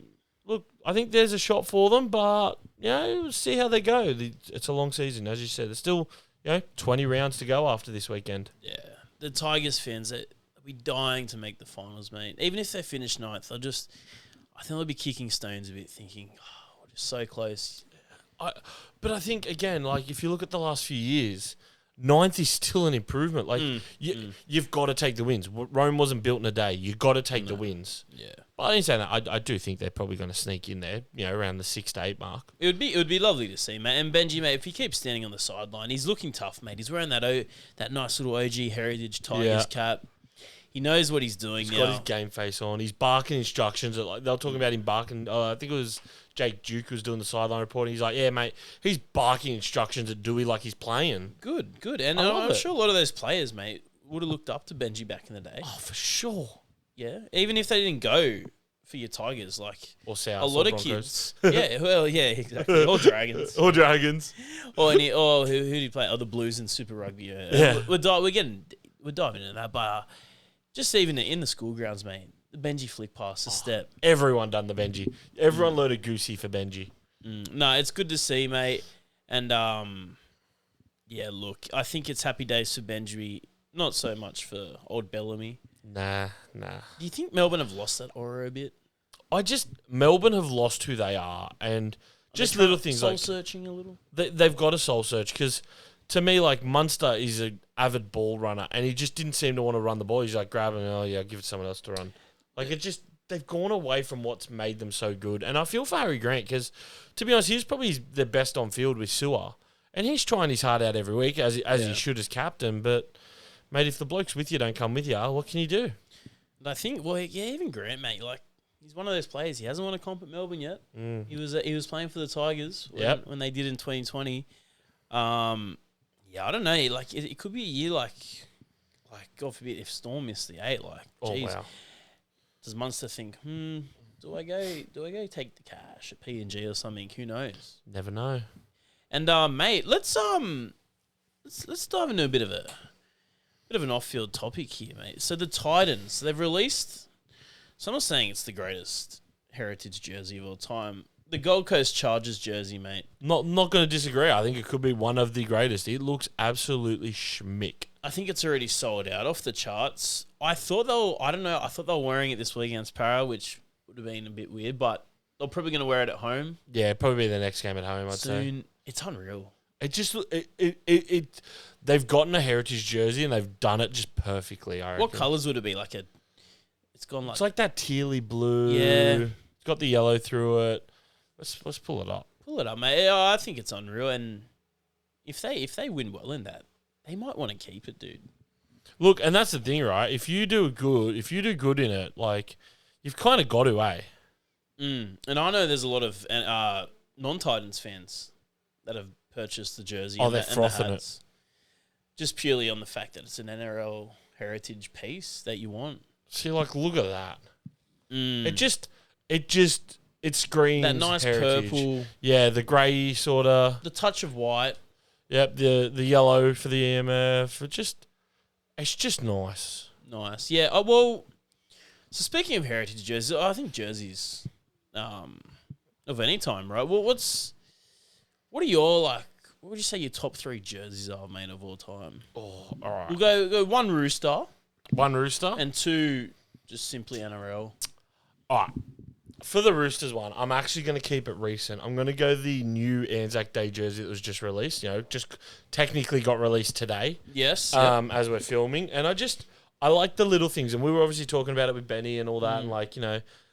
look, I think there's a shot for them, but, we'll see how they go. It's a long season, as you said. There's still, 20 rounds to go after this weekend. Yeah. The Tigers fans, they'll be dying to make the finals, mate. Even if they finish 9th, I think they'll be kicking stones a bit, thinking, we're just so close. But I think, again, like, if you look at the last few years, 9th is still an improvement. Like, you've got to take the wins. Rome wasn't built in a day. You've got to take the wins. Yeah. But I didn't say that. I do think they're probably going to sneak in there, around the 6 to 8 mark. It would be lovely to see, mate. And Benji, mate, if he keeps standing on the sideline, he's looking tough, mate. He's wearing that nice little OG Heritage Tigers cap. He knows what he's doing now. He's got his game face on. He's barking instructions. They were talking about him barking. I think it was Jake Duke was doing the sideline reporting. He's like, yeah, mate, he's barking instructions at Dewey like he's playing. Good. And I'm sure a lot of those players, mate, would have looked up to Benji back in the day. Oh, for sure. Yeah. Even if they didn't go for your Tigers, like or South, a lot of kids. Yeah, well, yeah, exactly. Or Dragons. Or Dragons. Or who do you play? Oh, the Blues and Super Rugby. Yeah. We're diving into that, but just even in the school grounds, mate, the Benji flick pass, the step. Everyone done the Benji. Everyone learned a goosey for Benji. No, it's good to see, mate. And, look, I think it's happy days for Benji, not so much for old Bellamy. Nah. Do you think Melbourne have lost that aura a bit? Melbourne have lost who they are, and just little things like soul-searching a little? They've got a soul search, because to me, like, Munster is an avid ball runner, and he just didn't seem to want to run the ball. He's like, grab it, give it to someone else to run. Like, they've gone away from what's made them so good. And I feel for Harry Grant, because, to be honest, he's probably the best on field with Sewer. And he's trying his heart out every week, as he should as captain. But, mate, if the blokes with you don't come with you, what can you do? I think, even Grant, mate, like, he's one of those players. He hasn't won a comp at Melbourne yet. He was playing for the Tigers when they did in 2020. I don't know. Like, it could be a year like God forbid if Storm missed the 8. Like, geez, wow. Does Munster think, do I go take the cash at P&G or something? Who knows? Never know. And mate, let's dive into a bit of an off-field topic here, mate. So the Titans, they've released. Someone's saying it's the greatest heritage jersey of all time. The Gold Coast Chargers jersey, mate. Not going to disagree. I think it could be one of the greatest. It looks absolutely schmick. I think it's already sold out off the charts. I thought they were wearing it this week against Para, which would have been a bit weird, but they're probably going to wear it at home. Yeah, probably be the next game at home, I'd say. It's unreal. It just they've gotten a heritage jersey and they've done it just perfectly, I reckon. What colours would it be? It's like that tealy blue. Yeah. It's got the yellow through it. Let's pull it up. Pull it up, mate. I think it's unreal, and if they win well in that, they might want to keep it, dude. Look, and that's the thing, right? If you do good in it, like, you've kind of got to, eh? And I know there's a lot of non-Titans fans that have purchased the jersey. Oh, they're frothing it. Just purely on the fact that it's an NRL heritage piece that you want. See, like, look at that. It just it screams That nice heritage. purple. Yeah, the grey sort of. The touch of white. Yep, the yellow for the EMF. It's just nice. Nice. Yeah. Oh, well, so speaking of heritage jerseys, I think jerseys of any time, right? Well, what are your, like, what would you say your top 3 jerseys are, mate, of all time? Oh, all right. We'll go 1 Rooster One Rooster. and 2 just simply NRL. All right. For the Roosters one, I'm actually going to keep it recent. I'm going to go the new Anzac Day jersey that was just released. Just technically got released today. Yes. As we're filming. And I like the little things. And we were obviously talking about it with Benny and all that. And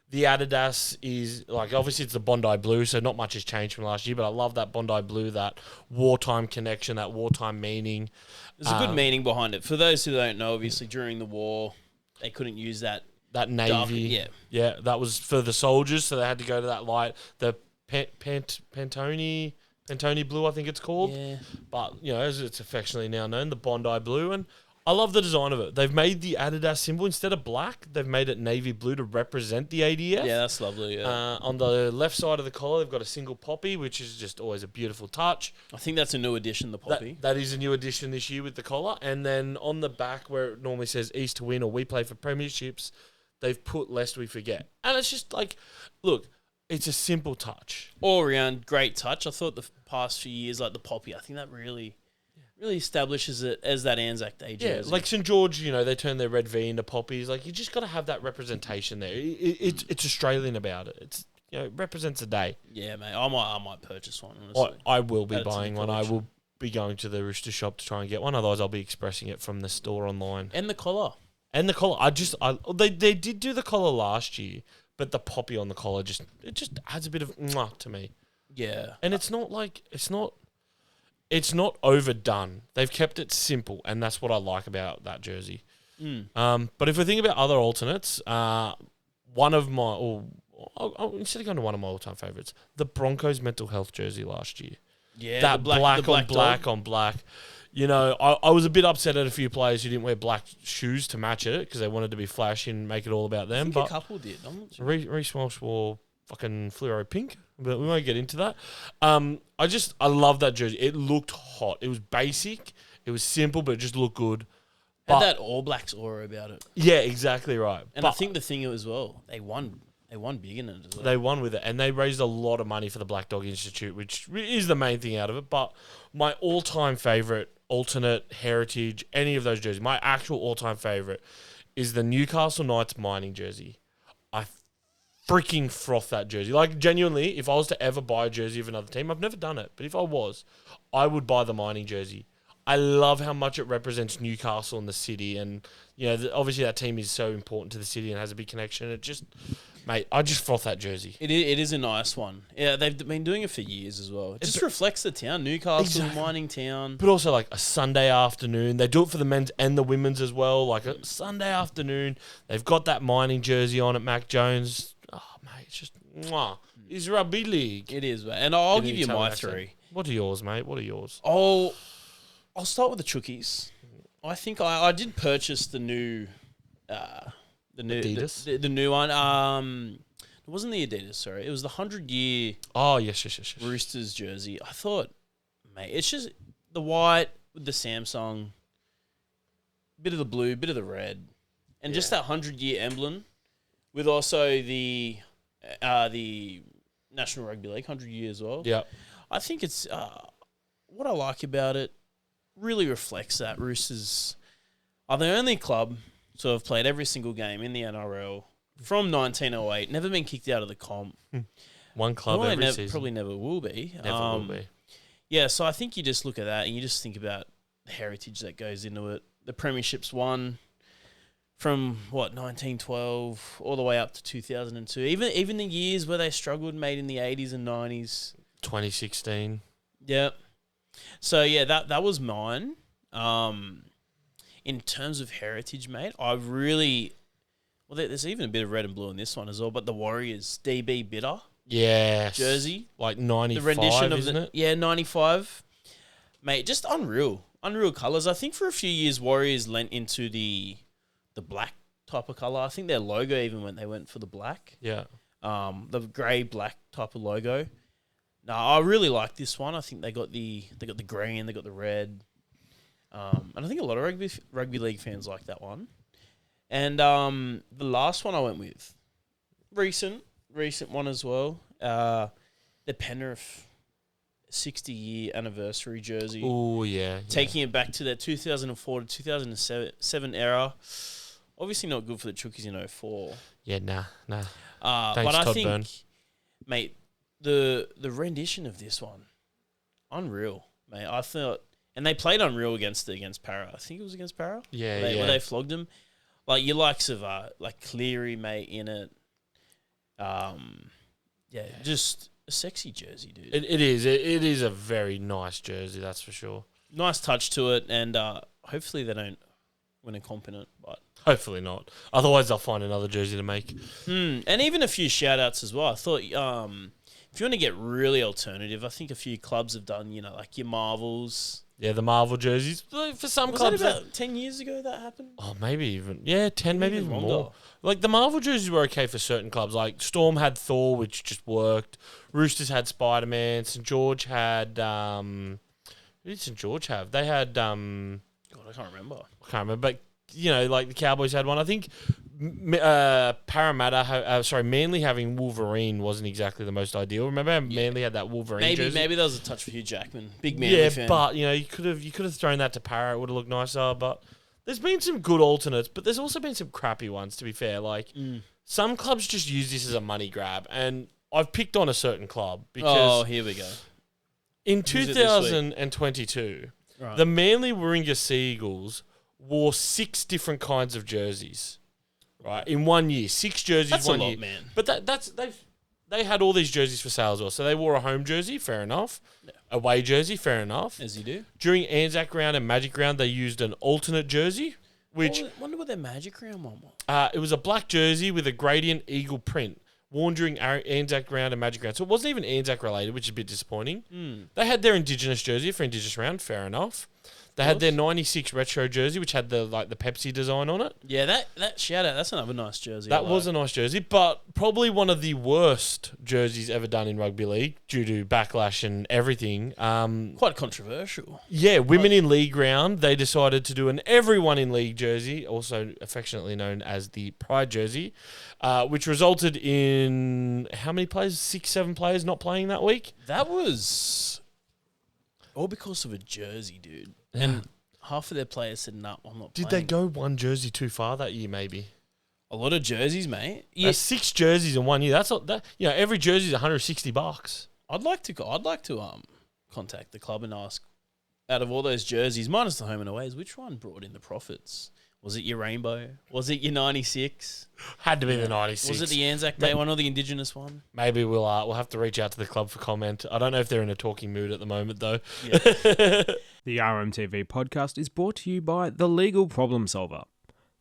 the Adidas is, obviously it's the Bondi Blue, so not much has changed from last year. But I love that Bondi Blue, that wartime connection, that wartime meaning. There's a good meaning behind it. For those who don't know, obviously during the war, they couldn't use that. That navy. Yeah, that was for the soldiers, so they had to go to that light. The Pantone Blue, I think it's called. Yeah. But, as it's affectionately now known, the Bondi Blue. And I love the design of it. They've made the Adidas symbol, instead of black, they've made it navy blue to represent the ADF. Yeah, that's lovely. Yeah. On the left side of the collar, they've got a single poppy, which is just always a beautiful touch. I think that's a new addition, the poppy. That is a new addition this year with the collar. And then on the back, where it normally says East to win or we play for premierships, they've put lest we forget. And it's just look, it's a simple touch. All around, great touch. I thought the past few years, like the poppy, I think that really establishes it as that Anzac Day jersey. Yeah, like St. George, they turn their red V into poppies. You just got to have that representation there. It's Australian about it. It's it represents a day. Yeah, mate. I might purchase one, honestly. I will be Add it to the buying one. I collection. will be going to the Rooster shop to try and get one. Otherwise, I'll be expressing it from the store online. And the collar. And the collar, they did do the collar last year, but the poppy on the collar just adds a bit of mwah to me. Yeah. And it's not overdone. They've kept it simple, and that's what I like about that jersey. But if we think about other alternates, one of my, instead of going to one of my all-time favourites, the Broncos mental health jersey last year. Yeah, That the black on black. I was a bit upset at a few players who didn't wear black shoes to match it because they wanted to be flashy and make it all about them. I think a couple did. I'm not sure. Reece Walsh wore fucking fluoro pink, but we won't get into that. I love that jersey. It looked hot. It was basic. It was simple, but it just looked good. Had that All Blacks aura about it. Yeah, exactly right. And I think the thing as well, they won big in it as well. They won with it, and they raised a lot of money for the Black Dog Institute, which is the main thing out of it. But my all-time favourite, alternate, heritage, any of those jerseys, my actual all-time favourite is the Newcastle Knights mining jersey. I freaking froth that jersey. Genuinely, if I was to ever buy a jersey of another team, I've never done it, but if I was, I would buy the mining jersey. I love how much it represents Newcastle and the city, and obviously that team is so important to the city and has a big connection. Mate, I just froth that jersey. It is a nice one. Yeah, they've been doing it for years as well. It just reflects the town. Newcastle, mining town. But also a Sunday afternoon. They do it for the men's and the women's as well. A Sunday afternoon. They've got that mining jersey on at Mac Jones. Oh, mate, it's just, mwah. It's rugby league. It is, mate. And I'll give you my 3. What are yours, mate? What are yours? I'll start with the Chookies. I think I did purchase the new... Adidas? The new one. It wasn't the Adidas, sorry. It was the 100-year Oh, yes. Roosters jersey. I thought, mate, it's just the white with the Samsung, bit of the blue, bit of the red, and just that 100-year emblem with also the National Rugby League 100 years as well. Yeah. I think it's what I like about it really reflects that Roosters are the only club to have played every single game in the NRL from 1908, never been kicked out of the comp. One club every season. Probably never will be. Never will be. Yeah, so I think you just look at that and you just think about the heritage that goes into it. The premierships won from, 1912 all the way up to 2002. Even the years where they struggled, made in the 80s and 90s. 2016. Yeah. So, yeah, that was mine. In terms of heritage, mate, I really... Well, there's even a bit of red and blue in this one as well, but the Warriors DB Bitter Yes. jersey. 95, The rendition of isn't it? Yeah, 95. Mate, just unreal. Unreal colours. I think for a few years, Warriors lent into the black type of colour. I think their logo even went for the black. Yeah. The grey black type of logo. No, I really like this one. I think they got the green, they got the red, and I think a lot of rugby league fans like that one. And the last one I went with, recent one as well. The Penrith 60-year anniversary jersey. Oh yeah, Taking it back to that 2004 to 2007 era. Obviously not good for the Chookies in 04. Yeah, nah. Thanks, Thanks, but I Todd think, Byrne. mate, the rendition of this one, unreal, mate. I thought, and they played unreal against Para. I think it was against Para. Yeah, Where they flogged them. Like your likes of like Cleary, mate, in it. Just a sexy jersey, dude. It is. It is a very nice jersey, that's for sure. Nice touch to it, and hopefully they don't win a comp in it, but Hopefully not. Otherwise, they'll find another jersey to make. and even a few shout-outs as well. I thought if you want to get really alternative, I think a few clubs have done, like your Marvels. Yeah, the Marvel jerseys. For some Was clubs, that about 10 years ago that happened? oh, maybe even 10, maybe even longer. more. Like the Marvel jerseys were okay for certain clubs. Like Storm had Thor, which just worked. Roosters had Spider-Man. St George had who did St George have? They had God, I can't remember. I can't remember, but like the Cowboys had one. I think Manly having Wolverine wasn't exactly the most ideal. Remember how Manly had that Wolverine jersey? Maybe that was a touch for Hugh Jackman. Big Manly fan. But you could have thrown that to Para. It would have looked nicer. But there's been some good alternates, but there's also been some crappy ones. To be fair, like some clubs just use this as a money grab, and I've picked on a certain club because here we go. in Who's it this week? 2022, Right. the Manly Warringah Sea Eagles wore 6 different kinds of jerseys. Right, in 1 year, 6 jerseys. That's one a lot, year. man. But they had all these jerseys for sale as well. So they wore a home jersey, fair enough. Yeah. Away jersey, fair enough. As you do. During Anzac round and Magic round, they used an alternate jersey, which Wonder what their Magic Round one was. it was a black jersey with a gradient eagle print worn during Anzac round and Magic round. So it wasn't even Anzac related, which is a bit disappointing. They had their Indigenous jersey for Indigenous round, fair enough. They had their 96 retro jersey, which had the Pepsi design on it. Yeah, that shout out. That's another nice jersey. That was a nice jersey, but probably one of the worst jerseys ever done in rugby league due to backlash and everything. quite controversial. Yeah, women in league round, they decided to do an everyone in league jersey, also affectionately known as the Pride jersey, which resulted in how many players? 6, 7 players not playing that week. That was all because of a jersey, dude. Yeah. And half of their players said, "No, I'm not." Did playing. they go one jersey too far that year? Maybe A lot of jerseys, mate. Yeah, that's 6 jerseys in 1 year. That's not that. Every jersey is $160. I'd like to contact the club and ask, out of all those jerseys, minus the home and aways, which one brought in the profits? Was it your rainbow? Was it your 96? Had to be the 96. Was it the Anzac Day one or the Indigenous one? Maybe we'll have to reach out to the club for comment. I don't know if they're in a talking mood at the moment, though. Yeah. The RMTV podcast is brought to you by The Legal Problem Solver.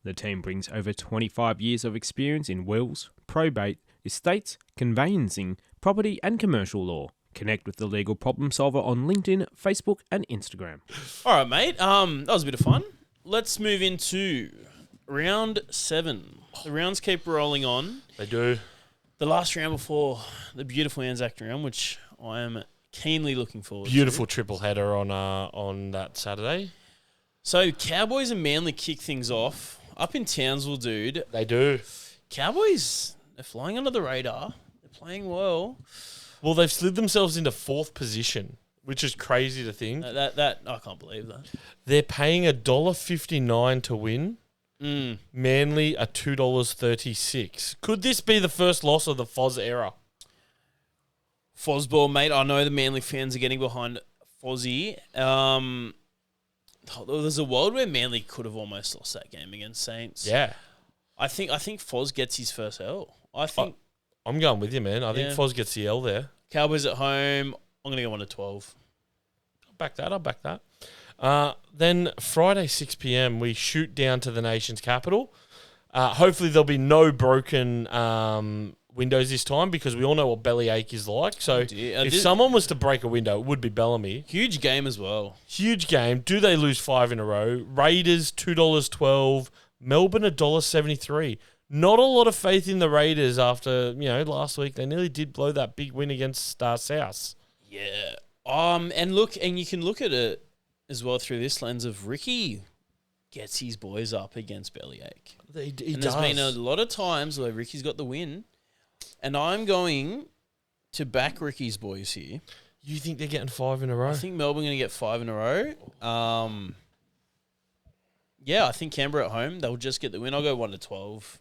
The team brings over 25 years of experience in wills, probate, estates, conveyancing, property and commercial law. Connect with The Legal Problem Solver on LinkedIn, Facebook and Instagram. All right, mate. That was a bit of fun. Let's move into round 7. The rounds keep rolling on. They do. The last round before the beautiful Anzac round, which I am keenly looking forward to. Beautiful triple header on that Saturday. So Cowboys and Manly kick things off. Up in Townsville, dude. They do. Cowboys, they're flying under the radar. They're playing well. Well, they've slid themselves into 4th position, which is crazy to think. That I can't believe that. They're paying $1.59 to win. Mm. Manly are $2.36. Could this be the first loss of the Foz era? Fozball, mate. I know the Manly fans are getting behind Fozzie. There's a world where Manly could have almost lost that game against Saints. Yeah. I think Foz gets his first L. I think I'm going with you, man. I think Foz gets the L there. Cowboys at home. I'm going to go on to 12. I'll back that. Then Friday, 6 p.m, we shoot down to the nation's capital. Hopefully there'll be no broken windows this time because we all know what bellyache is like. So if someone was to break a window, it would be Bellamy. Huge game as well. Huge game. Do they lose 5 in a row? Raiders, $2.12. Melbourne, $1.73. Not a lot of faith in the Raiders after, last week. They nearly did blow that big win against South. Yeah. And you can look at it as well through this lens of Ricky gets his boys up against Bellyache. He And does. there's been a lot of times where Ricky's got the win, and I'm going to back Ricky's boys here. You think they're getting 5 in a row? I think Melbourne are going to get 5 in a row. Yeah, I think Canberra at home, they'll just get the win. I'll go 1-12.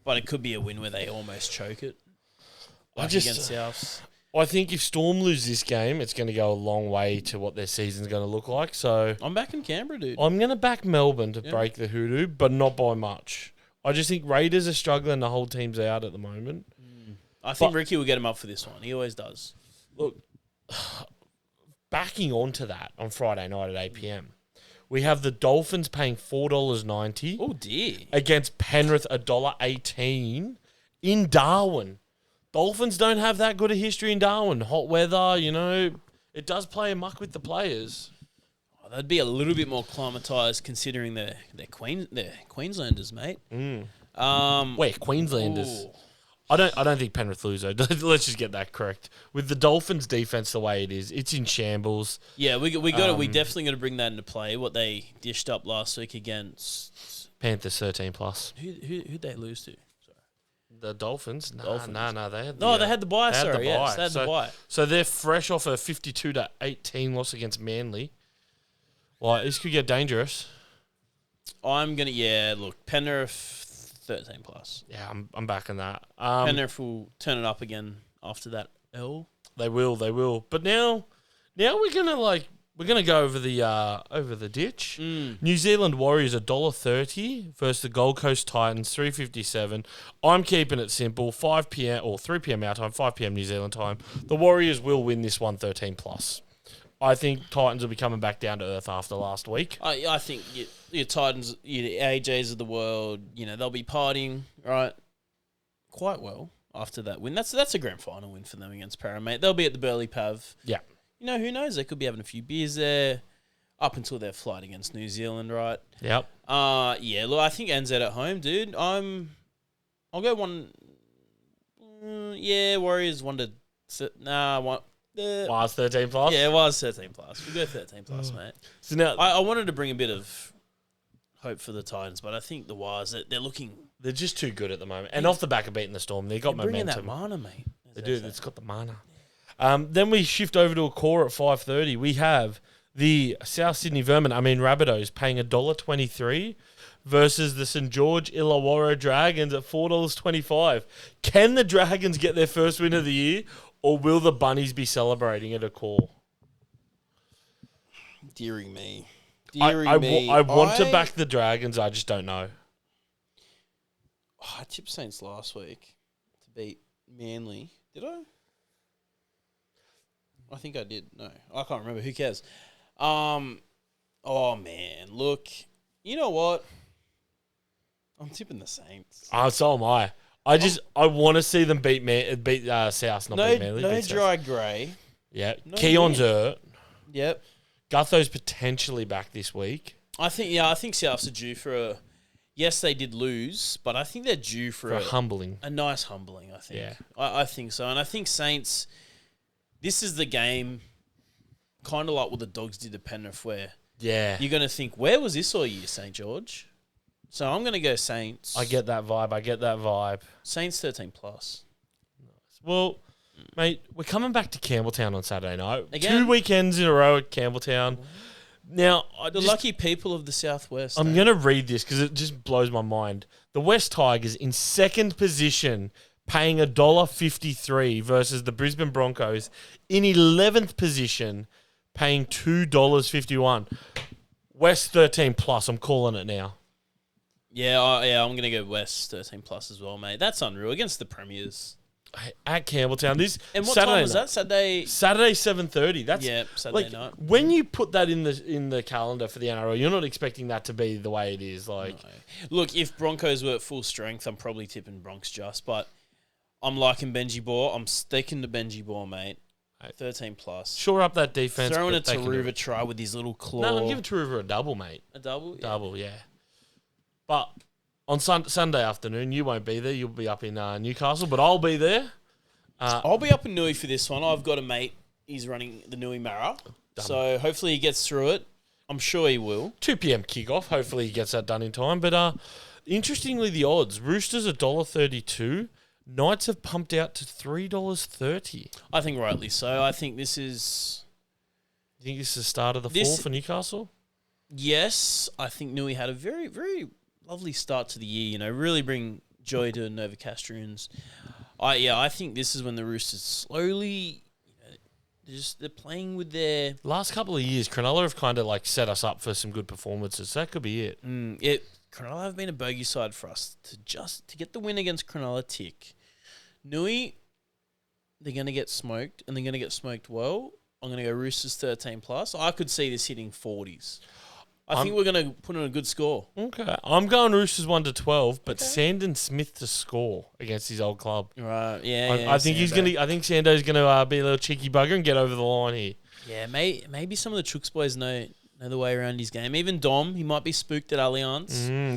But it could be a win where they almost choke it. Against Souths. I think if Storm lose this game, it's going to go a long way to what their season's going to look like. So I'm backing Canberra, dude. I'm going to back Melbourne to break the hoodoo, but not by much. I just think Raiders are struggling to hold teams out at the moment. I think Ricky will get him up for this one. He always does. Look, backing onto that on Friday night at 8 p.m, we have the Dolphins paying $4.90. Oh, dear. Against Penrith, $1.18 in Darwin. Dolphins don't have that good a history in Darwin. Hot weather, it does play a muck with the players. Oh, they'd be a little bit more climatised considering they're Queenslanders, mate. Wait, Queenslanders. Ooh. I don't think Penrith lose though. Let's just get that correct. With the Dolphins' defense the way it is, it's in shambles. Yeah, we definitely got to bring that into play. What they dished up last week against Panthers 13+. Who'd they lose to? The Dolphins? No, Dolphins. they had They had the bye. they had the Sorry, yes, bye. they had the bye. So they're fresh off a 52-18 loss against Manly. Well, this could get dangerous. I'm gonna look, Penrith 13+. Yeah, I'm backing that. Penrith will turn it up again after that L. They will. But now we're gonna go over the ditch. New Zealand Warriors $1.30 versus the Gold Coast Titans $3.57. I'm keeping it simple. 5 p.m. or 3 p.m. our time, 5 p.m. New Zealand time. The Warriors will win this one 13+. I think Titans will be coming back down to earth after last week. I think your Titans, your AJs of the world, they'll be partying right quite well after that win. That's a grand final win for them against Para, mate. They'll be at the Burleigh Pav. Yeah. Who knows? They could be having a few beers there up until their flight against New Zealand, right? Yep. Look, I think NZ at home, dude. I'll go one. Warriors 1 to. One. Was 13+. Yeah, it was 13+. We'll go 13+, mate. So now I wanted to bring a bit of hope for the Titans, but I think the Wires, they're looking. they're just too good at the moment, and off the back of beating the Storm, they got They're bringing that momentum. mana, mate. They do. It's got the mana. Then we shift over to a core at 5:30. We have the South Sydney Rabbitohs paying $1.23 versus the St George Illawarra Dragons at $4.25. Can the Dragons get their first win of the year, or will the Bunnies be celebrating at a core? Dearing me. I want to back the Dragons. I just don't know. I tipped Saints last week to beat Manly. Did I? I think I did. No, I can't remember. Who cares? Oh man, look. You know what? I'm tipping the Saints. So am I. I want to see them beat South, not beat Manly. No beat dry South. grey. Yeah, No Keon's man. hurt. Yep. Gutho's potentially back this week I think Souths are due for a. Yes, they did lose, but I think they're due for for a humbling. a nice humbling. I think. Yeah. I think so, and I think Saints. This is the game, kind of like what the Dogs did to Penrith, where Yeah, you're going to think, where was this all year, St. George? So I'm going to go Saints. I get that vibe. Saints 13+. Well, mate, we're coming back to Campbelltown on Saturday night. Again? 2 weekends in a row at Campbelltown. Now, The lucky people of the Southwest. I'm going to read this because it just blows my mind. The West Tigers in second position, paying $1.53 versus the Brisbane Broncos in 11th position, paying $2.51. West 13+. I'm calling it now. Yeah, I'm going to go West 13+ as well, mate. That's unreal against the Premiers. At Campbelltown. This And what Saturday time was night. that? Saturday. Saturday 7:30. That's Saturday night. When you put that in the calendar for the NRL, you're not expecting that to be the way it is. Like, No. Look, if Broncos were at full strength, I'm probably tipping Bronx just, but I'm liking Benji Bohr. I'm sticking to Benji Bohr, mate. 13+. shore up that defense. Throwing a but they can do Taruva it. try with his little claw. No, I'm giving Taruva a double, mate. A double? Yeah. Double, yeah. But on Sunday afternoon. You won't be there. You'll be up in Newcastle, but I'll be there. I'll be up in Nui for this one. I've got a mate. He's running the Nui Mara. So hopefully he gets through it. I'm sure he will. 2 p.m. kickoff. Hopefully he gets that done in time. But interestingly, the odds. Roosters $1.32. Knights have pumped out to $3.30. I think rightly so. I think this is... You think this is the start of the fall for Newcastle? Yes. I think Nui had a very, very lovely start to the year. Really bring joy to Novocastrians. I think this is when the Roosters slowly... They're playing with their... Last couple of years, Cronulla have kind of set us up for some good performances. So that could be it. Cronulla have been a bogey side for us to get the win against Cronulla tick. Nui, they're going to get smoked, and they're going to get smoked well. I'm going to go Roosters 13+. I could see this hitting 40s. I think we're going to put in a good score. Okay. I'm going Roosters 1-12, but Sandon Smith to score against his old club. Right, yeah. I think I think Sando's going to be a little cheeky bugger and get over the line here. Yeah, maybe some of the Chooks boys know the way around his game. Even Dom, he might be spooked at Allianz. He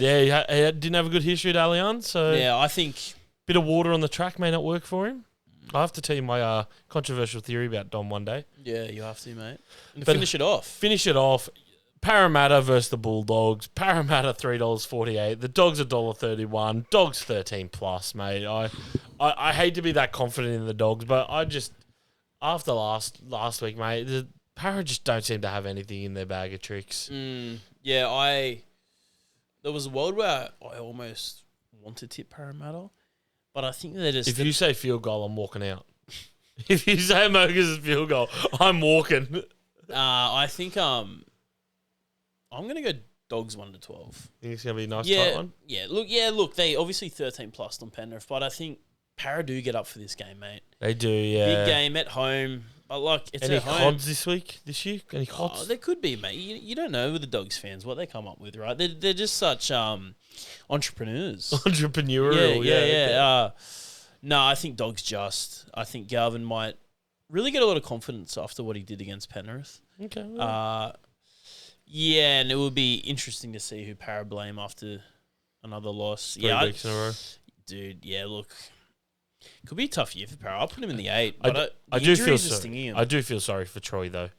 didn't have a good history at Allianz, so yeah, I think bit of water on the track may not work for him. I have to tell you my controversial theory about Dom one day. Yeah, you have to, mate. And finish it off. Parramatta versus the Bulldogs. Parramatta $3.48. The Dogs $1.31. Dogs 13+, mate. I hate to be that confident in the Dogs, but I just after last week, mate, the Parra just don't seem to have anything in their bag of tricks. There was a world where I almost wanted to tip Parramatta, but I think they're just... If you say field goal, I'm walking out. If you say Mogus' field goal, I'm walking. I think I'm going to go Dogs 1-12. Think it's going to be a nice tight one? Look, they obviously 13+ on Penrith, but I think Parra do get up for this game, mate. They do, yeah. Big game at home. But it's any at home. CODs this year? Any CODs? There could be, mate. You don't know with the Dogs fans what they come up with, right? They're just such entrepreneurs. Entrepreneurial, yeah. No, I think Dogs just. I think Galvin might really get a lot of confidence after what he did against Penrith. Okay. And it will be interesting to see who Parra blame after another loss. 3 weeks in a row. Dude, look. Could be a tough year for Parra. I'll put him in the 8. I do feel sorry for Troy, though.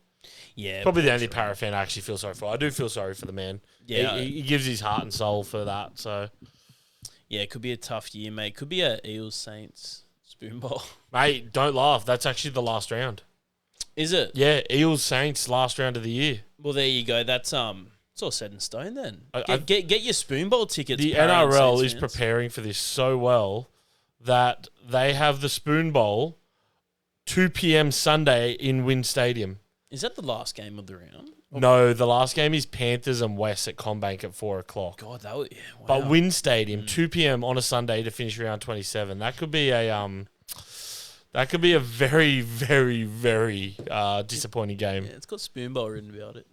Yeah. Probably the only Parra fan I actually feel sorry for. I do feel sorry for the man. Yeah. He gives his heart and soul for that, so... Yeah, it could be a tough year, mate. Could be a Eels Saints spoon bowl. Mate, don't laugh. That's actually the last round. Is it? Yeah, Eels Saints last round of the year. Well, there you go. That's it's all set in stone then. Get your spoon bowl tickets. The NRL is preparing for this so well that they have the spoon bowl 2 p.m. Sunday in Wynn Stadium. Is that the last game of the round? No, the last game is Panthers and West at CommBank at 4 o'clock. God, that would... Yeah, wow. But Wynn Stadium, 2 p.m. on a Sunday to finish round 27. That could be a very, very, very disappointing game. Yeah, it's got spoon bowl written about it.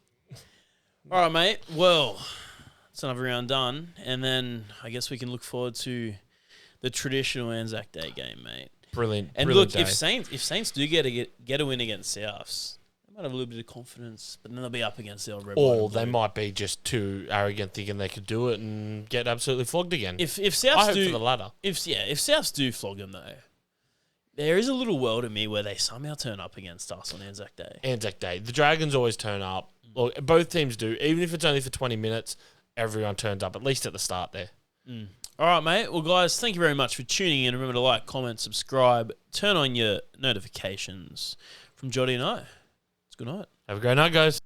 All right, mate. Well, it's another round done, and then I guess we can look forward to the traditional Anzac Day game, mate. Brilliant. And brilliant look, day. if Saints do get a win against Souths, they might have a little bit of confidence, but then they'll be up against the old Red. Or they might be just too arrogant, thinking they could do it and get absolutely flogged again. If Souths I hope do for the latter. If Souths do flog them though, there is a little world in me where they somehow turn up against us on Anzac Day. Anzac Day. The Dragons always turn up. Look, both teams do. Even if it's only for 20 minutes, everyone turns up, at least at the start there. All right, mate. Well, guys, thank you very much for tuning in. Remember to like, comment, subscribe, turn on your notifications. From Jordy and I, it's good night. Have a great night, guys.